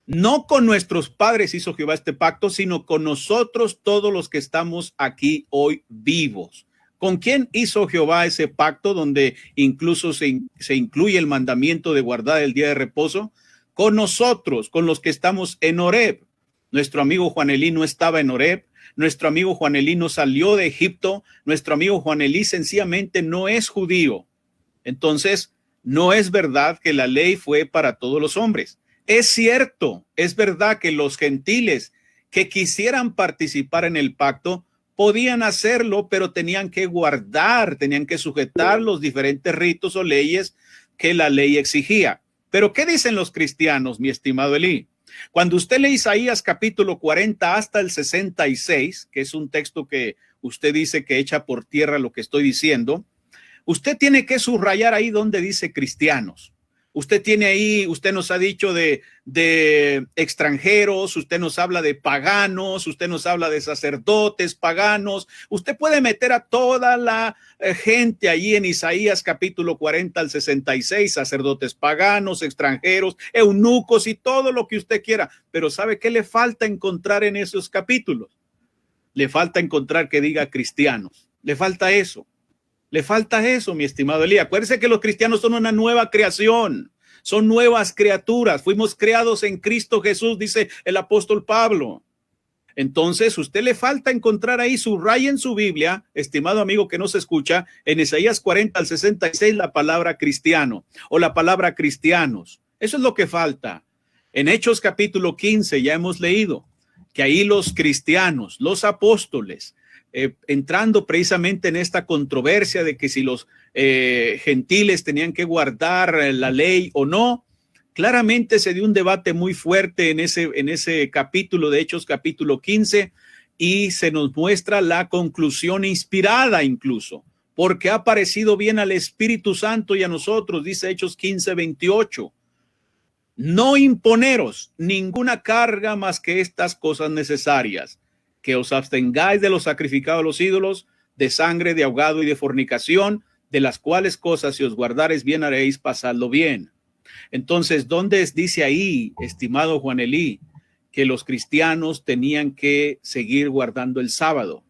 No con nuestros padres hizo Jehová este pacto, sino con nosotros todos los que estamos aquí hoy vivos. ¿Con quién hizo Jehová ese pacto donde incluso se incluye el mandamiento de guardar el día de reposo? Con nosotros, con los que estamos en Horeb. Nuestro amigo Juan Elí no estaba en Horeb. Nuestro amigo Juan Elí no salió de Egipto. Nuestro amigo Juan Elí sencillamente no es judío. Entonces, no es verdad que la ley fue para todos los hombres. Es cierto, es verdad que los gentiles que quisieran participar en el pacto podían hacerlo, pero tenían que guardar, tenían que sujetar los diferentes ritos o leyes que la ley exigía. Pero ¿qué dicen los cristianos, mi estimado Elí? Cuando usted lee Isaías capítulo 40 hasta el 66, que es un texto que usted dice que echa por tierra lo que estoy diciendo, usted tiene que subrayar ahí donde dice cristianos. Usted tiene ahí, usted nos ha dicho de extranjeros, usted nos habla de paganos, usted nos habla de sacerdotes paganos. Usted puede meter a toda la gente allí en Isaías capítulo 40 al 66, sacerdotes paganos, extranjeros, eunucos y todo lo que usted quiera. Pero ¿sabe qué le falta encontrar en esos capítulos? Le falta encontrar que diga cristianos. Le falta eso. Le falta eso, mi estimado Elías. Acuérdese que los cristianos son una nueva creación, son nuevas criaturas. Fuimos creados en Cristo Jesús, dice el apóstol Pablo. Entonces, usted le falta encontrar ahí, subraya en su Biblia, estimado amigo que nos escucha, en Isaías 40 al 66, la palabra cristiano o la palabra cristianos. Eso es lo que falta. En Hechos capítulo 15 ya hemos leído que ahí los cristianos, los apóstoles, entrando precisamente en esta controversia de que si los gentiles tenían que guardar la ley o no, claramente se dio un debate muy fuerte en ese capítulo de Hechos capítulo 15 y se nos muestra la conclusión inspirada incluso, porque ha parecido bien al Espíritu Santo y a nosotros, dice Hechos 15:28. No imponeros ninguna carga más que estas cosas necesarias, que os abstengáis de lo sacrificado a los ídolos, de sangre, de ahogado y de fornicación, de las cuales cosas si os guardareis bien haréis, pasadlo bien. Entonces, ¿dónde dice ahí, estimado Juan Elí, que los cristianos tenían que seguir guardando el sábado?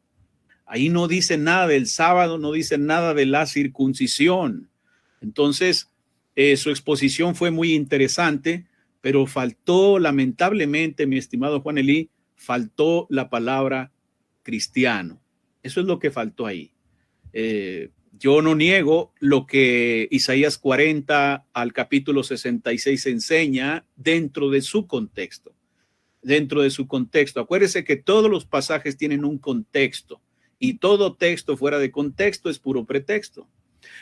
Ahí no dice nada del sábado, no dice nada de la circuncisión. Entonces, su exposición fue muy interesante, pero faltó, lamentablemente, mi estimado Juan Elí, faltó la palabra cristiano. Eso es lo que faltó ahí. Yo no niego lo que Isaías 40 al capítulo 66 enseña dentro de su contexto. dentro de su contexto. Acuérdese que todos los pasajes tienen un contexto y todo texto fuera de contexto es puro pretexto.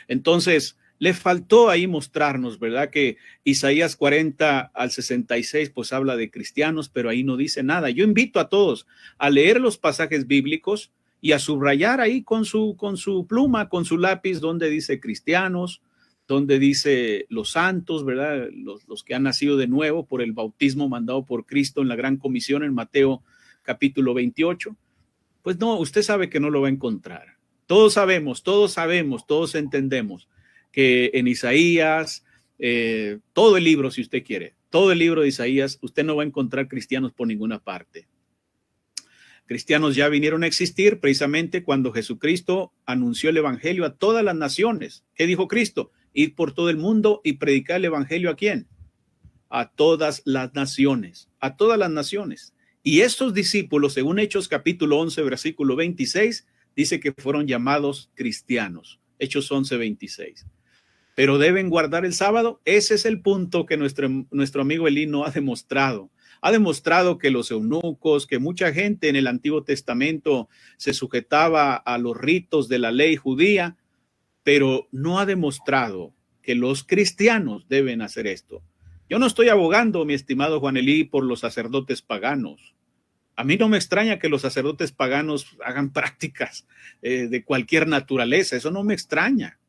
Entonces, le faltó ahí mostrarnos, ¿verdad? Que Isaías 40 al 66 pues habla de cristianos, pero ahí no dice nada. Yo invito a todos a leer los pasajes bíblicos y a subrayar ahí con su pluma, con su lápiz, donde dice cristianos, donde dice los santos, ¿verdad? Los que han nacido de nuevo por el bautismo mandado por Cristo en la gran comisión en Mateo capítulo 28. Pues no, usted sabe que no lo va a encontrar. Todos sabemos, todos entendemos que en Isaías, todo el libro, si usted quiere, todo el libro de Isaías, usted no va a encontrar cristianos por ninguna parte. Cristianos ya vinieron a existir precisamente cuando Jesucristo anunció el evangelio a todas las naciones. ¿Qué dijo Cristo? Ir por todo el mundo y predicar el evangelio ¿a quién? A todas las naciones, a todas las naciones. Y estos discípulos, según Hechos capítulo 11, versículo 26, dice que fueron llamados cristianos. Hechos 11, 26. Pero deben guardar el sábado. Ese es el punto que nuestro amigo Elí no ha demostrado. Ha demostrado que los eunucos, que mucha gente en el Antiguo Testamento se sujetaba a los ritos de la ley judía, pero no ha demostrado que los cristianos deben hacer esto. Yo no estoy abogando, mi estimado Juan Elí, por los sacerdotes paganos. A mí no me extraña que los sacerdotes paganos hagan prácticas de cualquier naturaleza. Eso no me extraña.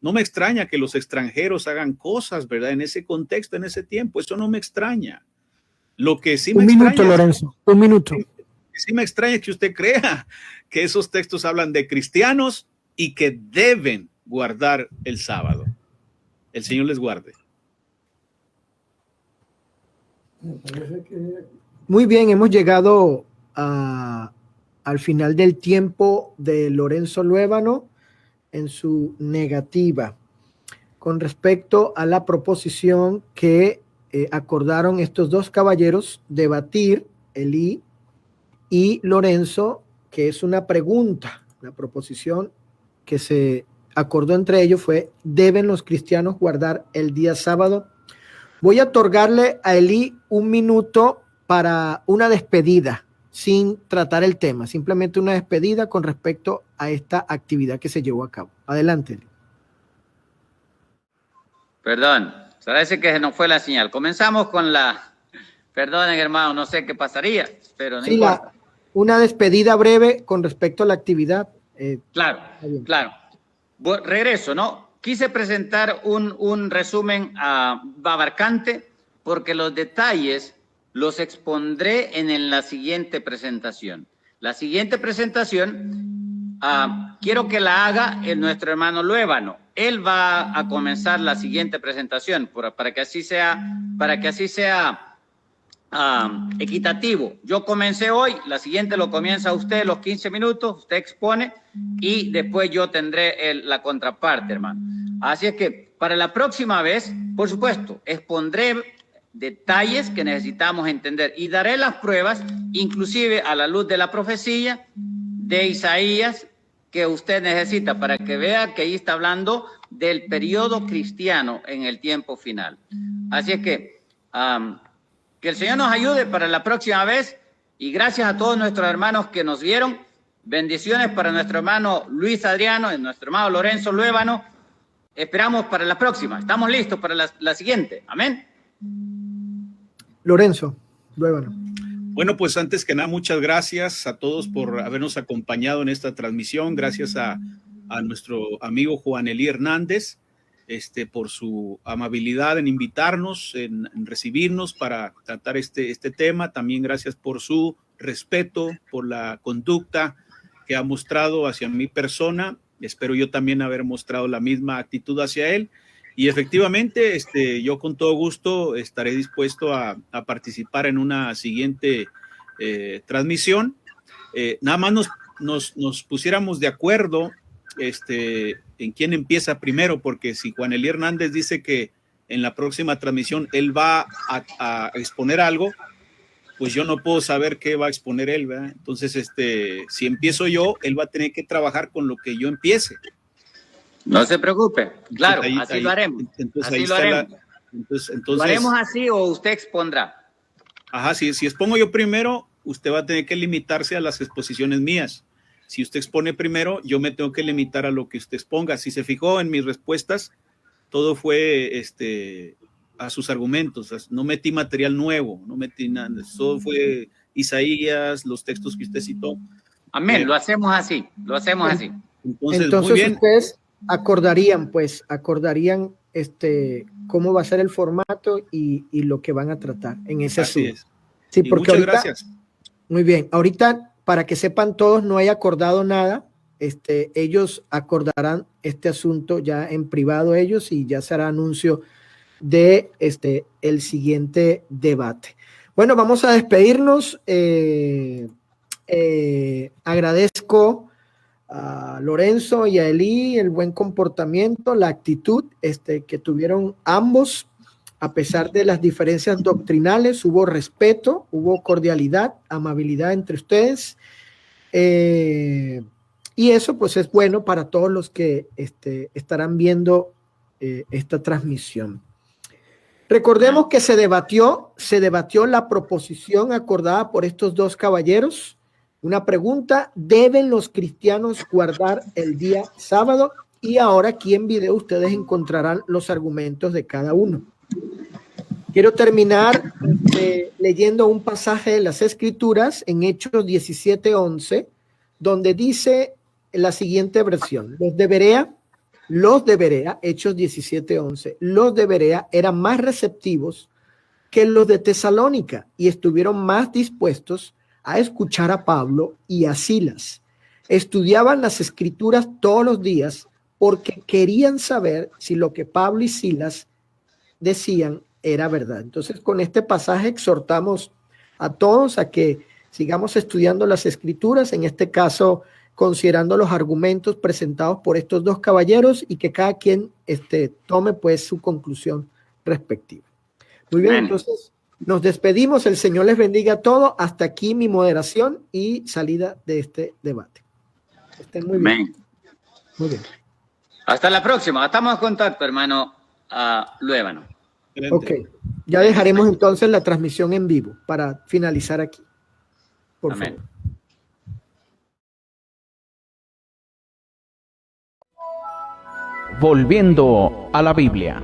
No me extraña que los extranjeros hagan cosas, ¿verdad? En ese contexto, en ese tiempo. Eso no me extraña. Lo que sí me extraña... Un minuto, Lorenzo. Un minuto. Sí me extraña que usted crea que esos textos hablan de cristianos y que deben guardar el sábado. El Señor les guarde. Muy bien, hemos llegado al final del tiempo de Lorenzo Luébano en su negativa con respecto a la proposición que acordaron estos dos caballeros debatir, Elí y Lorenzo, que es una pregunta. La proposición que se acordó entre ellos fue: ¿deben los cristianos guardar el día sábado? Voy a otorgarle a Elí un minuto para una despedida, sin tratar el tema, simplemente una despedida con respecto a esta actividad que se llevó a cabo. Adelante. Perdón, parece que nos fue la señal. Comenzamos con la... Perdonen, hermano, no sé qué pasaría, pero no importa. Una despedida breve con respecto a la actividad. Claro. Regreso, ¿no? Quise presentar un resumen abarcante porque los detalles los expondré en la siguiente presentación. La siguiente presentación quiero que la haga nuestro hermano Luébano. Él va a comenzar la siguiente presentación para que así sea equitativo. Yo comencé hoy, la siguiente lo comienza usted, los 15 minutos, usted expone y después yo tendré la contraparte, hermano. Así es que para la próxima vez, por supuesto, expondré detalles que necesitamos entender y daré las pruebas, inclusive a la luz de la profecía de Isaías que usted necesita para que vea que ahí está hablando del periodo cristiano en el tiempo final. Así es que el Señor nos ayude para la próxima vez y gracias a todos nuestros hermanos que nos vieron. Bendiciones para nuestro hermano Luis Adriano y nuestro hermano Lorenzo Luébano. Esperamos para la próxima. Estamos listos para la siguiente. Amén. Lorenzo Luébano. Bueno, pues antes que nada, muchas gracias a todos por habernos acompañado en esta transmisión. Gracias a nuestro amigo Juan Elí Hernández por su amabilidad en invitarnos, en recibirnos para tratar este tema. También gracias por su respeto, por la conducta que ha mostrado hacia mi persona. Espero yo también haber mostrado la misma actitud hacia él. Y efectivamente, yo con todo gusto estaré dispuesto a participar en una siguiente transmisión. Nada más nos pusiéramos de acuerdo en quién empieza primero, porque si Juan Elí Hernández dice que en la próxima transmisión él va a exponer algo, pues yo no puedo saber qué va a exponer él, ¿verdad? Entonces, si empiezo yo, él va a tener que trabajar con lo que yo empiece. No se preocupe, claro, lo haremos. Entonces, así lo haremos. ¿Lo haremos así o usted expondrá? Ajá, si expongo yo primero, usted va a tener que limitarse a las exposiciones mías. Si usted expone primero, yo me tengo que limitar a lo que usted exponga. Si se fijó en mis respuestas, todo fue a sus argumentos. No metí material nuevo, no metí nada. Todo fue Isaías, los textos que usted citó. Amén, lo hacemos así, así. Entonces muy bien. Ustedes acordarían cómo va a ser el formato y lo que van a tratar en ese Así asunto. es. Sí, Y porque muchas ahorita, gracias. muy bien, ahorita para que sepan todos, no hay acordado nada. Ellos acordarán este asunto ya en privado ellos y ya será anuncio de el siguiente debate. Bueno, vamos a despedirnos. Agradezco a Lorenzo y a Eli el buen comportamiento, la actitud que tuvieron ambos. A pesar de las diferencias doctrinales, hubo respeto, hubo cordialidad, amabilidad entre ustedes. Y eso pues es bueno para todos los que estarán viendo esta transmisión. Recordemos que se debatió la proposición acordada por estos dos caballeros. Una pregunta: ¿deben los cristianos guardar el día sábado? Y ahora aquí en video ustedes encontrarán los argumentos de cada uno. Quiero terminar leyendo un pasaje de las Escrituras en Hechos 17:11, donde dice la siguiente versión: los de Berea, Hechos 17:11, los de Berea eran más receptivos que los de Tesalónica y estuvieron más dispuestos a escuchar a Pablo y a Silas. Estudiaban las Escrituras todos los días porque querían saber si lo que Pablo y Silas decían era verdad. Entonces, con este pasaje exhortamos a todos a que sigamos estudiando las Escrituras, en este caso considerando los argumentos presentados por estos dos caballeros, y que cada quien tome pues su conclusión respectiva. Muy bien, entonces nos despedimos. El Señor les bendiga a todos. Hasta aquí mi moderación y salida de este debate. Estén muy bien. Muy bien. Hasta la próxima. Estamos en contacto, hermano Luébano. Ok, ya dejaremos entonces la transmisión en vivo para finalizar aquí. Por favor. Volviendo a la Biblia.